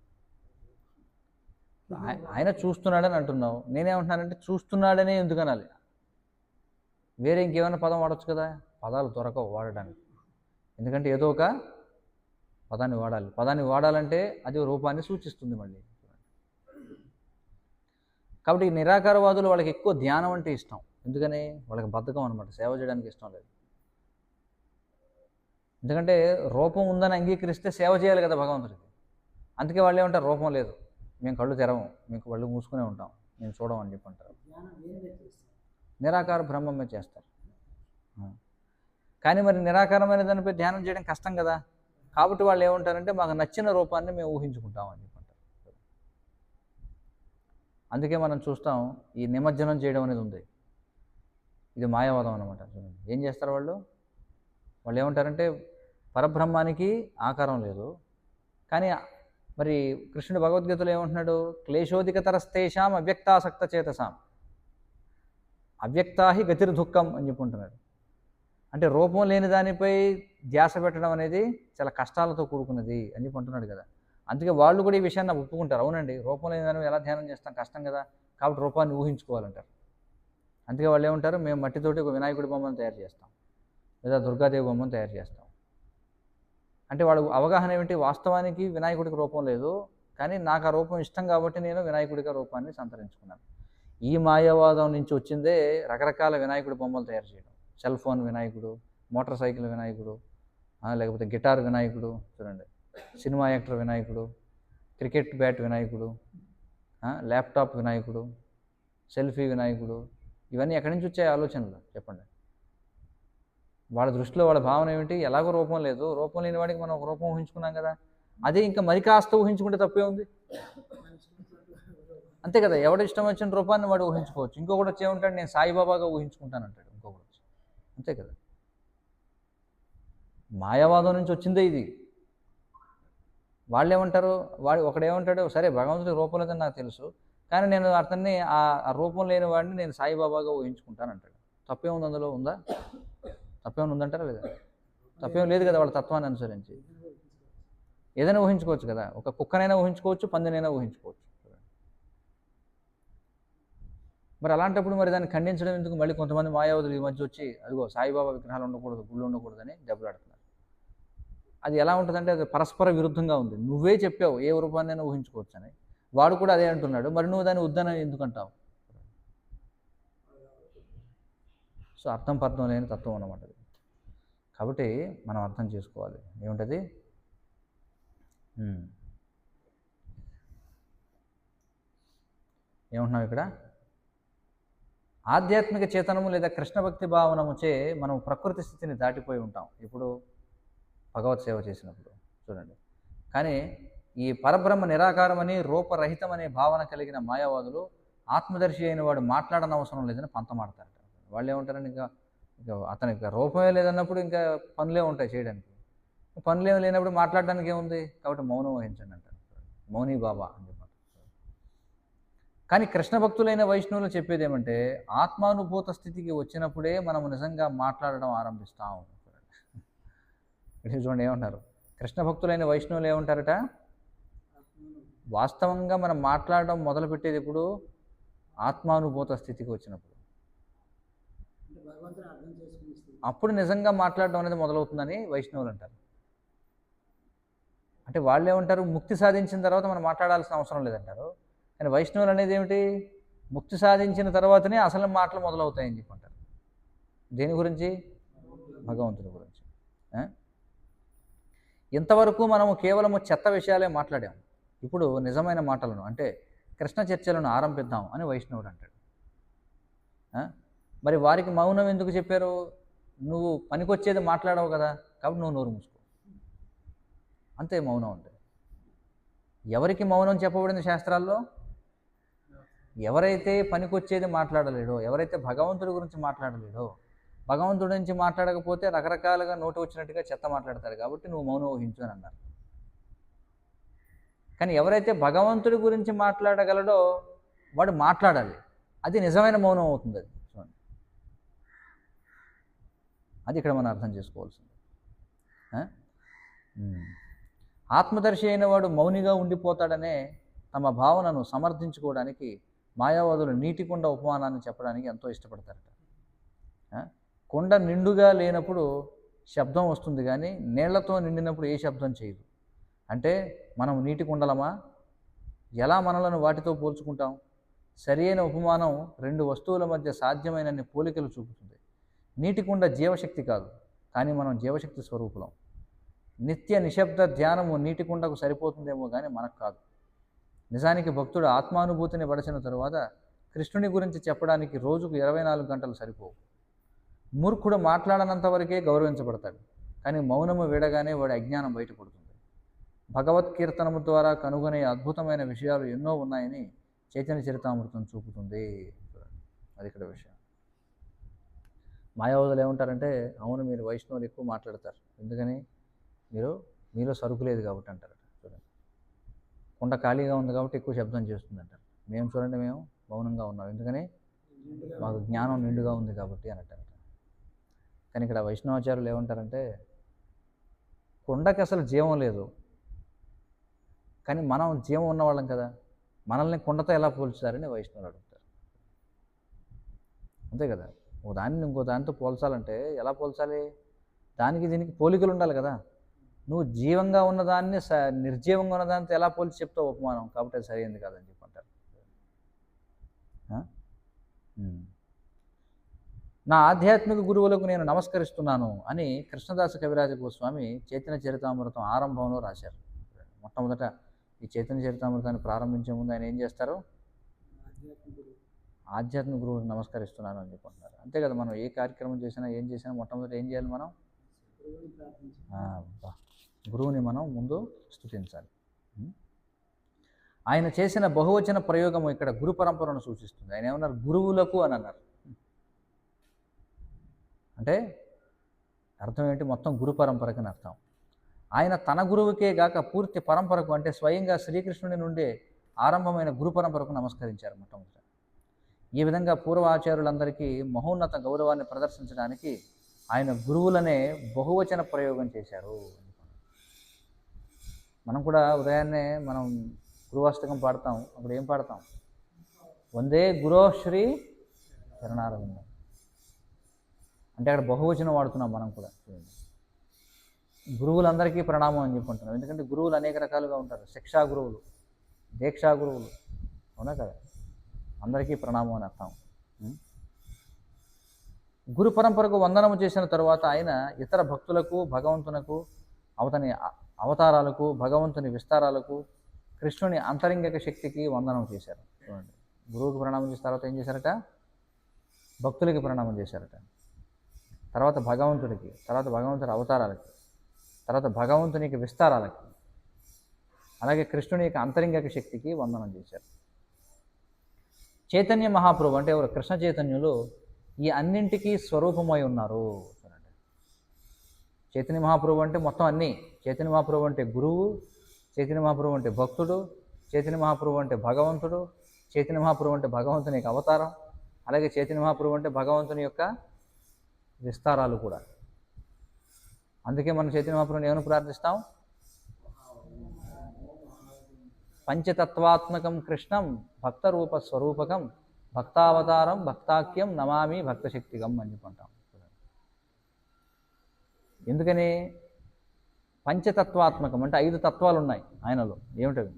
ఆయన చూస్తున్నాడని అంటున్నావు, నేనేమంటున్నానంటే చూస్తున్నాడనే ఎందుకు అనాలి? వేరే ఇంకేమైనా పదం వాడచ్చు కదా. పదాలు దొరకవు వాడడానికి, ఎందుకంటే ఏదో ఒక పదాన్ని వాడాలి. పదాన్ని వాడాలంటే అది రూపాన్ని సూచిస్తుంది మళ్ళీ. కాబట్టి నిరాకారవాదులు వాళ్ళకి ఎక్కువ ధ్యానం అంటే ఇష్టం. ఎందుకని? వాళ్ళకి బద్ధకం అనమాట, సేవ చేయడానికి ఇష్టం లేదు. ఎందుకంటే రూపం ఉందని అంగీకరిస్తే సేవ చేయాలి కదా భగవంతుడికి. అందుకే వాళ్ళు ఏమంటారు, రూపం లేదు, మేము కళ్ళు తెరవం, మీకు కళ్ళు మూసుకునే ఉంటాం, మేము చూడం అని చెప్పి అంటారు. నిరాకార బ్రహ్మమే చేస్తారు. కానీ మరి నిరాకారమైన దానిపై ధ్యానం చేయడం కష్టం కదా. కాబట్టి వాళ్ళు ఏమంటారంటే, మాకు నచ్చిన రూపాన్ని మేము ఊహించుకుంటాం అని చెప్పి అంటారు. అందుకే మనం చూస్తాం, ఈ నిమజ్జనం చేయడం అనేది ఉంది, ఇది మాయావాదం అనమాట. ఏం చేస్తారు వాళ్ళు ఏమంటారంటే, పరబ్రహ్మానికి ఆకారం లేదు. కానీ మరి కృష్ణుడు భగవద్గీతలో ఏమంటున్నాడు? క్లేశోధికతరస్తేషాం అవ్యక్తాసక్త చేతసాం అవ్యక్తాహి గతిర్దుఃఖం అని చెప్పుకుంటున్నాడు. అంటే రూపం లేని దానిపై ధ్యాస పెట్టడం అనేది చాలా కష్టాలతో కూడుకున్నది అని చెప్పి అంటున్నాడు కదా. అందుకే వాళ్ళు కూడా ఈ విషయాన్ని ఒప్పుకుంటారు. అవునండి, రూపం లేని దాన్ని ఎలా ధ్యానం చేస్తాం, కష్టం కదా, కాబట్టి రూపాన్ని ఊహించుకోవాలంటారు. అందుకే వాళ్ళు ఏమంటారు, మేము మట్టితోటి ఒక వినాయకుడి బొమ్మను తయారు చేస్తాం, లేదా దుర్గాదేవి బొమ్మను తయారు చేస్తాం. అంటే వాడు అవగాహన ఏమిటి? వాస్తవానికి వినాయకుడికి రూపం లేదు, కానీ నాకు ఆ రూపం ఇష్టం కాబట్టి నేను వినాయకుడిగా రూపాన్ని సంతరించుకున్నాను. ఈ మాయావాదం నుంచి వచ్చిందే రకరకాల వినాయకుడి బొమ్మలు తయారు చేయడం. సెల్ ఫోన్ వినాయకుడు, మోటార్ సైకిల్ వినాయకుడు, లేకపోతే గిటార్ వినాయకుడు, చూడండి, సినిమా యాక్టర్ వినాయకుడు, క్రికెట్ బ్యాట్ వినాయకుడు, ల్యాప్టాప్ వినాయకుడు, సెల్ఫీ వినాయకుడు, ఇవన్నీ ఎక్కడి నుంచి వచ్చాయి ఆలోచనలు చెప్పండి? వాళ్ళ దృష్టిలో వాళ్ళ భావన ఏమిటి? ఎలాగో రూపం లేదు, రూపం లేని వాడికి మనం ఒక రూపం ఊహించుకున్నాం కదా, అదే ఇంకా మరి కాస్త ఊహించుకుంటే తప్పే ఉంది. అంతే కదా, ఎవడ ఇష్టం వచ్చిన రూపాన్ని వాడు ఊహించుకోవచ్చు. ఇంకొకటి వచ్చి ఏమంటాడు, నేను సాయిబాబాగా ఊహించుకుంటాను అంటాడు ఇంకొకటి వచ్చి. అంతే కదా, మాయావాదం నుంచి వచ్చిందే ఇది. వాళ్ళు ఏమంటారు, ఒకడేమంటాడు, సరే భగవంతుడి రూపం లేదని నాకు తెలుసు, కానీ నేను అతన్ని ఆ రూపం లేని వాడిని నేను సాయిబాబాగా ఊహించుకుంటాను అంటాడు. తప్పేముంది అందులో? ఉందా? తప్పేమైనా ఉందంటారా లేదా? తప్పేం లేదు కదా. వాళ్ళ తత్వాన్ని అనుసరించి ఏదైనా ఊహించుకోవచ్చు కదా. ఒక కుక్కనైనా ఊహించుకోవచ్చు, పందినైనా ఊహించుకోవచ్చు. మరి అలాంటప్పుడు మరి దాన్ని ఖండించడం ఎందుకు? మళ్ళీ కొంతమంది మాయావతులు ఈ మధ్య వచ్చి, అదిగో సాయిబాబా విగ్రహాలు ఉండకూడదు, గుళ్ళు ఉండకూడదని దెబ్బలాడుతున్నారు. అది ఎలా ఉంటుందంటే, అది పరస్పర విరుద్ధంగా ఉంది. నువ్వే చెప్పావు ఏ రూపాన్నైనా ఊహించుకోవచ్చు అని, వాడు కూడా అదే అంటున్నాడు, మరి నువ్వు దాన్ని వద్దని ఎందుకంటావు? సో అర్థం పర్థం లేని తత్వం అన్నమాట. కాబట్టి మనం అర్థం చేసుకోవాలి ఏముంటుంది. ఏమంటున్నాం ఇక్కడ? ఆధ్యాత్మిక చేతనము లేదా కృష్ణ భక్తి భావనముచే మనం ప్రకృతి స్థితిని దాటిపోయి ఉంటాం ఇప్పుడు భగవత్ సేవ చేసినప్పుడు, చూడండి. కానీ ఈ పరబ్రహ్మ నిరాకారమని రూపరహితమనే భావన కలిగిన మాయావాదులు ఆత్మదర్శి అయిన వాడు మాట్లాడనవసరం లేదని పంతమాడతారు. వాళ్ళు ఏమంటారని, ఇంకా అతనికి రూపమే లేదన్నప్పుడు ఇంకా పనులే ఉంటాయి చేయడానికి, పనులేమి లేనప్పుడు మాట్లాడడానికి ఏముంది, కాబట్టి మౌనం వహించండి అంటారు. మౌని బాబా అని చెప్పారు. కానీ కృష్ణ భక్తులైన వైష్ణవులు చెప్పేది ఏమంటే, ఆత్మానుభూత స్థితికి వచ్చినప్పుడే మనము నిజంగా మాట్లాడడం ఆరంభిస్తాం. చూడండి ఏమంటారు, కృష్ణ భక్తులైన వైష్ణవులు ఏమంటారట, వాస్తవంగా మనం మాట్లాడడం మొదలుపెట్టేది ఇప్పుడు ఆత్మానుభూత స్థితికి వచ్చినప్పుడు. అప్పుడు నిజంగా మాట్లాడడం అనేది మొదలవుతుందని వైష్ణవులు అంటారు. అంటే వాళ్ళు ఏమంటారు, ముక్తి సాధించిన తర్వాత మనం మాట్లాడాల్సిన అవసరం లేదంటారు. కానీ వైష్ణవులు అనేది ఏమిటి, ముక్తి సాధించిన తర్వాతనే అసలు మాటలు మొదలవుతాయని చెప్పి అంటారు. దేని గురించి? భగవంతుని గురించి. ఇంతవరకు మనము కేవలము చెత్త విషయాలే మాట్లాడాము. ఇప్పుడు నిజమైన మాటలను అంటే కృష్ణ చర్చలను ఆరంభిద్దాం అని వైష్ణవుడు అంటాడు. మరి వారికి మౌనం ఎందుకు చెప్పారు? నువ్వు పనికొచ్చేది మాట్లాడవు కదా, కాబట్టి నువ్వు నోరు మూసుకో, అంతే మౌనం అంటే. ఎవరికి మౌనం చెప్పబడింది శాస్త్రాల్లో? ఎవరైతే పనికొచ్చేది మాట్లాడలేడో, ఎవరైతే భగవంతుడి గురించి మాట్లాడలేడో, భగవంతుడి నుంచి మాట్లాడకపోతే రకరకాలుగా నోటి వచ్చినట్టుగా చెత్త మాట్లాడతారు, కాబట్టి నువ్వు మౌనం వహించు అని అన్నారు. కానీ ఎవరైతే భగవంతుడి గురించి మాట్లాడగలడో వాడు మాట్లాడాలి, అది నిజమైన మౌనం అవుతుంది. అది చూడండి, అది ఇక్కడ మనం అర్థం చేసుకోవాల్సింది. ఆత్మదర్శి అయిన వాడు మౌనిగా ఉండిపోతాడనే తమ భావనను సమర్థించుకోవడానికి మాయావాదులు నీటి కుండ ఉపమానాన్ని చెప్పడానికి ఎంతో ఇష్టపడతారట. కుండ నిండుగా లేనప్పుడు శబ్దం వస్తుంది, కానీ నీళ్లతో నిండినప్పుడు ఏ శబ్దం చేయదు. అంటే మనం నీటి కుండలమా? ఎలా మనలను వాటితో పోల్చుకుంటాం? సరి అయిన ఉపమానం రెండు వస్తువుల మధ్య సాధ్యమైనన్ని పోలికలు చూపుతుంది. నీటి కుండ జీవశక్తి కాదు, కానీ మనం జీవశక్తి స్వరూపులం. నిత్య నిశ్శబ్ద ధ్యానము నీటి కుండకు సరిపోతుందేమో కానీ మనకు కాదు. నిజానికి భక్తుడు ఆత్మానుభూతిని పడిచిన తరువాత కృష్ణుని గురించి చెప్పడానికి రోజుకు 24 గంటలు సరిపోవు. మూర్ఖుడు మాట్లాడనంత వరకే గౌరవించబడతాడు, కానీ మౌనము వీడగానే వాడి అజ్ఞానం బయటపడుతుంది. భగవత్కీర్తనము ద్వారా కనుగొనే అద్భుతమైన విషయాలు ఎన్నో ఉన్నాయని చైతన్య చరితామృతం చూపుతుంది. అది ఇక్కడ విషయం. మాయావాదులు ఏమంటారంటే, అవును మీరు వైష్ణవులు ఎక్కువ మాట్లాడతారు, ఎందుకని మీలో సరుకు లేదు కాబట్టి అంటారట. చూడండి, కుండ ఖాళీగా ఉంది కాబట్టి ఎక్కువ శబ్దం చేస్తుంది అంటారు. మేము చూడండి, మేము మౌనంగా ఉన్నాం, ఎందుకని మాకు జ్ఞానం నిండుగా ఉంది కాబట్టి అని అంటారట. కానీ ఇక్కడ వైష్ణవాచార్యులు ఏమంటారంటే, కుండకి అసలు జీవం లేదు, కానీ మనం జీవం ఉన్నవాళ్ళం కదా, మనల్ని కుండతో ఎలా పోల్చారని వైష్ణవులు అడుగుతారు. అంతే కదా, ఓ దాన్ని ఇంకో దానితో పోల్చాలంటే ఎలా పోల్చాలి? దానికి దీనికి పోలికలు ఉండాలి కదా. నువ్వు జీవంగా ఉన్నదాన్ని నిర్జీవంగా ఉన్నదానితో ఎలా పోల్చి చెప్తావు ఉపమానం? కాబట్టి అది సరైనది కాదని చెప్పి అంటారు. నా ఆధ్యాత్మిక గురువులకు నేను నమస్కరిస్తున్నాను అని కృష్ణదాస కవిరాజ గోస్వామి చైతన్య చరితామృతం ఆరంభంలో రాశారు. మొట్టమొదట ఈ చైతన్య చరితామృతాన్ని ప్రారంభించే ముందు ఆయన ఏం చేస్తారు? ఆధ్యాత్మిక గురువులకు నమస్కరిస్తున్నాను అని చెప్పుకుంటున్నారు. అంతే కదా, మనం ఏ కార్యక్రమం చేసినా ఏం చేసినా మొట్టమొదట ఏం చేయాలి? మనం గురువుని మనం ముందు స్తుతించాలి. ఆయన చేసిన బహువచన ప్రయోగము ఇక్కడ గురు పరంపరను సూచిస్తుంది. ఆయన ఏమన్నారు? గురువులకు అని అన్నారు. అంటే అర్థం ఏంటి? మొత్తం గురు పరంపరకని అర్థం. ఆయన తన గురువుకే గాక పూర్తి పరంపరకు, అంటే స్వయంగా శ్రీకృష్ణుడి నుండే ఆరంభమైన గురు పరంపరకు నమస్కరించారు మొట్టమొదట. ఈ విధంగా పూర్వాచార్యులందరికీ మహోన్నత గౌరవాన్ని ప్రదర్శించడానికి ఆయన గురువులనే బహువచన ప్రయోగం చేశారు. మనం కూడా ఉదయాన్నే మనం గురువాష్టకం పాడతాం, అప్పుడు ఏం పాడతాం? వందే గురోశ్రీ చరణారవిందం. అంటే అక్కడ బహువచనం వాడుతున్నాం మనం కూడా. గురువులందరికీ ప్రణామం అని చెప్పుకుంటున్నాం, ఎందుకంటే గురువులు అనేక రకాలుగా ఉంటారు. శిక్షా గురువులు, దీక్షా గురువులు, అవునా కదా, అందరికీ ప్రణామం అని అర్థం. గురు పరంపరకు వందనము చేసిన తరువాత ఆయన ఇతర భక్తులకు, భగవంతునకు, అవతని అవతారాలకు, భగవంతుని విస్తారాలకు, కృష్ణుని అంతరింగిక శక్తికి వందనం చేశారు. చూడండి, గురువుకి ప్రణామం చేసిన తర్వాత ఏం చేశారట? భక్తులకి ప్రణామం చేశారట. తర్వాత భగవంతుడికి, తర్వాత భగవంతుడి అవతారాలకి, తర్వాత భగవంతునికి విస్తారాలకి, అలాగే కృష్ణుని యొక్క అంతరింగిక శక్తికి వందనం చేశారు. చైతన్య మహాప్రభు అంటే ఎవరు? కృష్ణ చైతన్యులు ఈ అన్నింటికీ స్వరూపమై ఉన్నారు. చూడండి, చైతన్య మహాప్రభు అంటే మొత్తం అన్నీ. చైతన్య మహాప్రభు అంటే గురువు, చైతన్య మహాప్రభు అంటే భక్తుడు, చైతన్య మహాప్రభు అంటే భగవంతుడు, చైతన్య మహాప్రభు అంటే భగవంతుని యొక్క అవతారం, అలాగే చైతన్య మహాప్రభు అంటే భగవంతుని యొక్క విస్తారాలు కూడా. అందుకే మనం చైతన్య మహాప్రభుని ఏమని ప్రార్థిస్తాం? పంచతత్వాత్మకం కృష్ణం భక్తరూప స్వరూపకం భక్తావతారం భక్తాఖ్యం నమామి భక్తశక్తిగం అని చెప్పుకుంటాం. ఎందుకని? పంచతత్వాత్మకం అంటే 5 తత్వాలు ఉన్నాయి ఆయనలో. ఏమిటవి?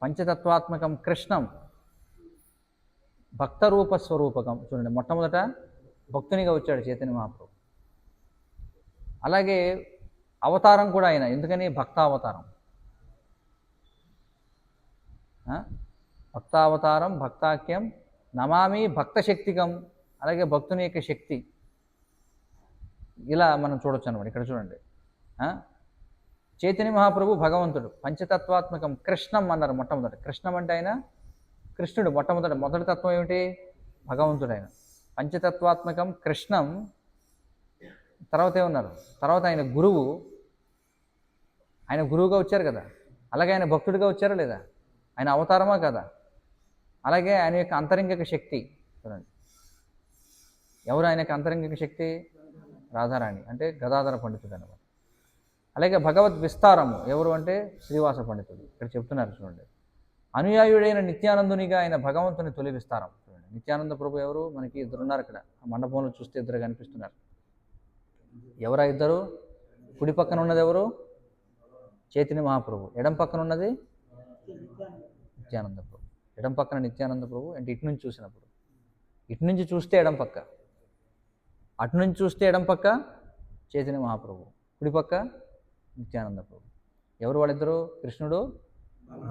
పంచతత్వాత్మకం కృష్ణం, భక్తరూప స్వరూపకం. చూడండి, మొట్టమొదట భక్తునిగా వచ్చాడు చైతన్య మహాప్రభు. అలాగే అవతారం కూడా ఆయన. ఎందుకని? భక్తావతారం. భక్తావతారం, భక్తాఖ్యం, నమామి భక్తశక్తికం. అలాగే భక్తుని యొక్క శక్తి. ఇలా మనం చూడొచ్చు అనమాట. ఇక్కడ చూడండి, చైతన్య మహాప్రభు భగవంతుడు, పంచతత్వాత్మకం కృష్ణం అన్నారు మొట్టమొదటి. కృష్ణం అంటే ఆయన కృష్ణుడు. మొదటి తత్వం ఏమిటి? భగవంతుడు ఆయన. పంచతత్వాత్మకం కృష్ణం. తర్వాత ఏమన్నారు? తర్వాత ఆయన గురువు. ఆయన గురువుగా వచ్చారు కదా. అలాగే ఆయన భక్తుడిగా వచ్చారా లేదా? ఆయన అవతారమా కదా. అలాగే ఆయన యొక్క అంతరంగిక శక్తి. చూడండి, ఎవరు ఆయన యొక్క అంతరంగిక శక్తి? రాధారాణి, అంటే గదాధర పండితుడు అనమాట. అలాగే భగవద్ విస్తారము ఎవరు అంటే శ్రీవాస పండితుడు. ఇక్కడ చెప్తున్నారు చూడండి, అనుయాయుడైన నిత్యానందునిగా ఆయన భగవంతుని తొలి విస్తారం. చూడండి, నిత్యానంద ప్రభు ఎవరు? మనకి ఇద్దరు ఉన్నారు ఇక్కడ. ఆ మండపంలో చూస్తే ఇద్దరు కనిపిస్తున్నారు. ఎవరా ఇద్దరు? కుడి పక్కన ఉన్నది ఎవరు? చైతన్య మహాప్రభు. ఎడం పక్కన ఉన్నది నిత్యానంద ప్రభు. ఎడం పక్కన నిత్యానంద ప్రభు అంటే ఇటు నుంచి చూసినప్పుడు, ఇటు నుంచి చూస్తే ఎడం పక్క, అటు నుంచి చూస్తే ఎడం పక్క చైతన్య మహాప్రభు, కుడి పక్క నిత్యానంద ప్రభు. ఎవరు వాళ్ళిద్దరు? కృష్ణుడు,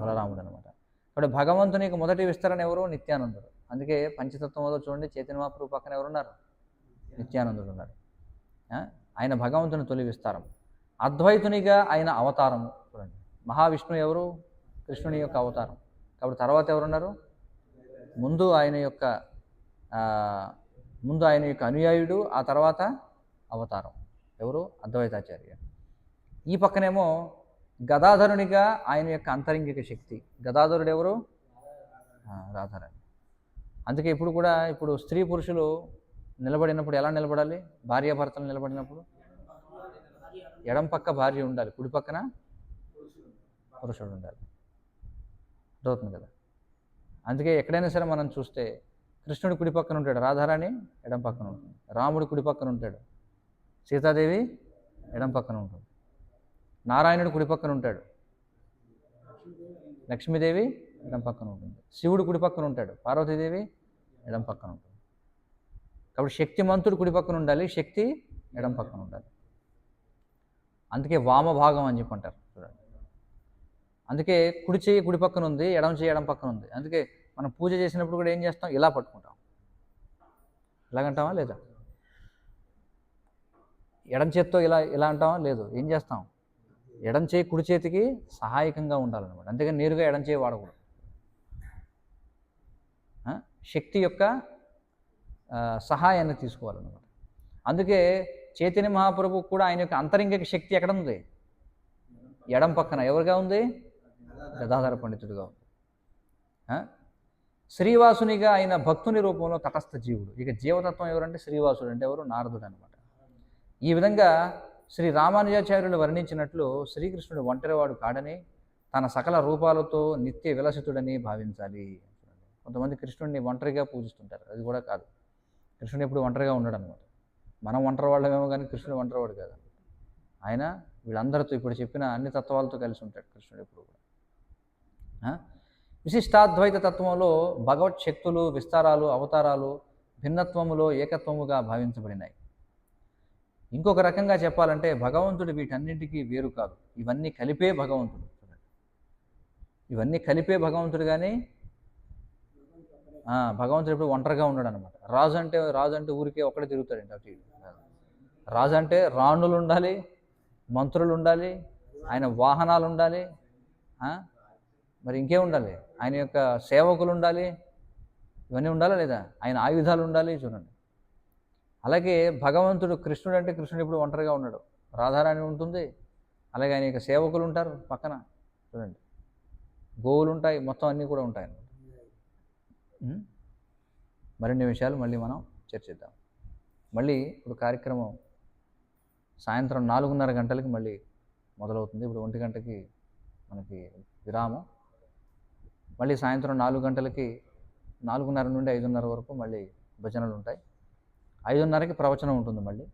బలరాముడు అనమాట. కాబట్టి భగవంతుని యొక్క మొదటి విస్తరణ ఎవరు? నిత్యానందుడు. అందుకే పంచతత్వంలో చూడండి, చైతన్య మహాప్రభు పక్కన ఎవరున్నారు? నిత్యానందుడు ఉన్నారు. ఆయన భగవంతుని తొలి విస్తారం. అద్వైతునిగా ఆయన అవతారము. చూడండి, మహావిష్ణువు ఎవరు? కృష్ణుని యొక్క అవతారం. కాబట్టి తర్వాత ఎవరున్నారు? ముందు ఆయన యొక్క అనుయాయుడు, ఆ తర్వాత అవతారం. ఎవరు? అద్వైతాచార్య. ఈ పక్కనేమో గదాధరునిగా ఆయన యొక్క అంతరంగిక శక్తి. గదాధరుడు ఎవరు? రాధారాణి. అందుకే ఇప్పుడు స్త్రీ పురుషులు నిలబడినప్పుడు ఎలా నిలబడాలి? భార్యాభర్తలు నిలబడినప్పుడు ఎడం పక్క భార్య ఉండాలి, కుడి పక్కన పురుషుడు ఉండాలి. అర్థమవుతుంది కదా. అందుకే ఎక్కడైనా సరే మనం చూస్తే కృష్ణుడు కుడి పక్కన ఉంటాడు, రాధారాణి ఎడం పక్కన ఉంటుంది. రాముడు కుడి పక్కన ఉంటాడు, సీతాదేవి ఎడం పక్కన ఉంటుంది. నారాయణుడు కుడి పక్కన ఉంటాడు, లక్ష్మీదేవి ఎడం పక్కన ఉంటుంది. శివుడు కుడి పక్కన ఉంటాడు, పార్వతీదేవి ఎడం పక్కన ఉంటుంది. కాబట్టి శక్తిమంతుడు కుడి పక్కన ఉండాలి, శక్తి ఎడం పక్కన ఉండాలి. అందుకే వామభాగం అని చెప్పి అంటారు. చూడండి, అందుకే కుడి చేయి కుడి పక్కన ఉంది, ఎడం చేయి ఎడం పక్కన ఉంది. అందుకే మనం పూజ చేసినప్పుడు కూడా ఏం చేస్తాం? ఇలా పట్టుకుంటాం. ఇలాగంటామా లేదా? ఎడం చేత్తో ఇలా అంటామా? లేదు. ఏం చేస్తాం? ఎడం చేయి కుడి చేతికి సహాయకంగా ఉండాలన్నమాట. అంతేగాని నేరుగా ఎడం చేయి వాడకూడదు. శక్తి యొక్క సహాయాన్ని తీసుకోవాలన్నమాట. అందుకే చైతన్య మహాప్రభు కూడా ఆయన యొక్క అంతరంగిక శక్తి ఎక్కడ ఉంది? ఎడం పక్కన. ఎవరుగా ఉంది? గదాధర పండితుడిగా ఉంది. శ్రీవాసునిగా ఆయన భక్తుని రూపంలో తటస్థ జీవుడు. ఇక జీవతత్వం ఎవరంటే శ్రీవాసుడు అంటే ఎవరు? నారదుడు అనమాట. ఈ విధంగా శ్రీ రామానుజాచార్యులు వర్ణించినట్లు శ్రీకృష్ణుడు ఒంటరివాడు కాడని, తన సకల రూపాలతో నిత్య విలసితుడని భావించాలి. కొంతమంది కృష్ణుడిని ఒంటరిగా పూజిస్తుంటారు. అది కూడా కాదు. కృష్ణుడు ఎప్పుడు ఒంటరిగా ఉండడు అనమాట. మనం ఒంటరి వాళ్ళమేమో కానీ కృష్ణుడు ఒంటరివాడు కాదు. ఆయన వీళ్ళందరితో ఇప్పుడు చెప్పిన అన్ని తత్వాలతో కలిసి ఉంటాడు కృష్ణుడు ఎప్పుడు కూడా. విశిష్టాద్వైత తత్వంలో భగవత్ శక్తులు, విస్తారాలు, అవతారాలు భిన్నత్వములో ఏకత్వముగా భావించబడినాయి. ఇంకొక రకంగా చెప్పాలంటే భగవంతుడు వీటన్నింటికీ వేరు కాదు. ఇవన్నీ కలిపే భగవంతుడు. ఇవన్నీ కలిపే భగవంతుడు. కానీ భగవంతుడు ఎప్పుడు ఒంటరిగా ఉన్నాడు అనమాట. రాజు అంటే ఊరికే ఒక్కడే తిరుగుతాడండి. అటు రాజు అంటే రాణులు ఉండాలి, మంత్రులు ఉండాలి, ఆయన వాహనాలు ఉండాలి, మరి ఇంకేం ఉండాలి? ఆయన యొక్క సేవకులు ఉండాలి. ఇవన్నీ ఉండాలా లేదా? ఆయన ఆయుధాలు ఉండాలి. చూడండి, అలాగే భగవంతుడు కృష్ణుడు అంటే కృష్ణుడు ఇప్పుడు ఒంటరిగా ఉన్నాడు. రాధారాణి ఉంటుంది, అలాగే ఆయన యొక్క సేవకులు ఉంటారు పక్కన. చూడండి, గోవులు ఉంటాయి, మొత్తం అన్నీ కూడా ఉంటాయి. మరిన్ని విషయాలు మళ్ళీ మనం చర్చిద్దాం. మళ్ళీ ఇప్పుడు కార్యక్రమం సాయంత్రం 4:30 గంటలకి మళ్ళీ మొదలవుతుంది. ఇప్పుడు 1 గంటకి మనకి విరామం. మళ్ళీ సాయంత్రం 4 గంటలకి 4:30 నుండి 5:30 వరకు మళ్ళీ భజనలు ఉంటాయి. 5:30కి ప్రవచనం ఉంటుంది మళ్ళీ.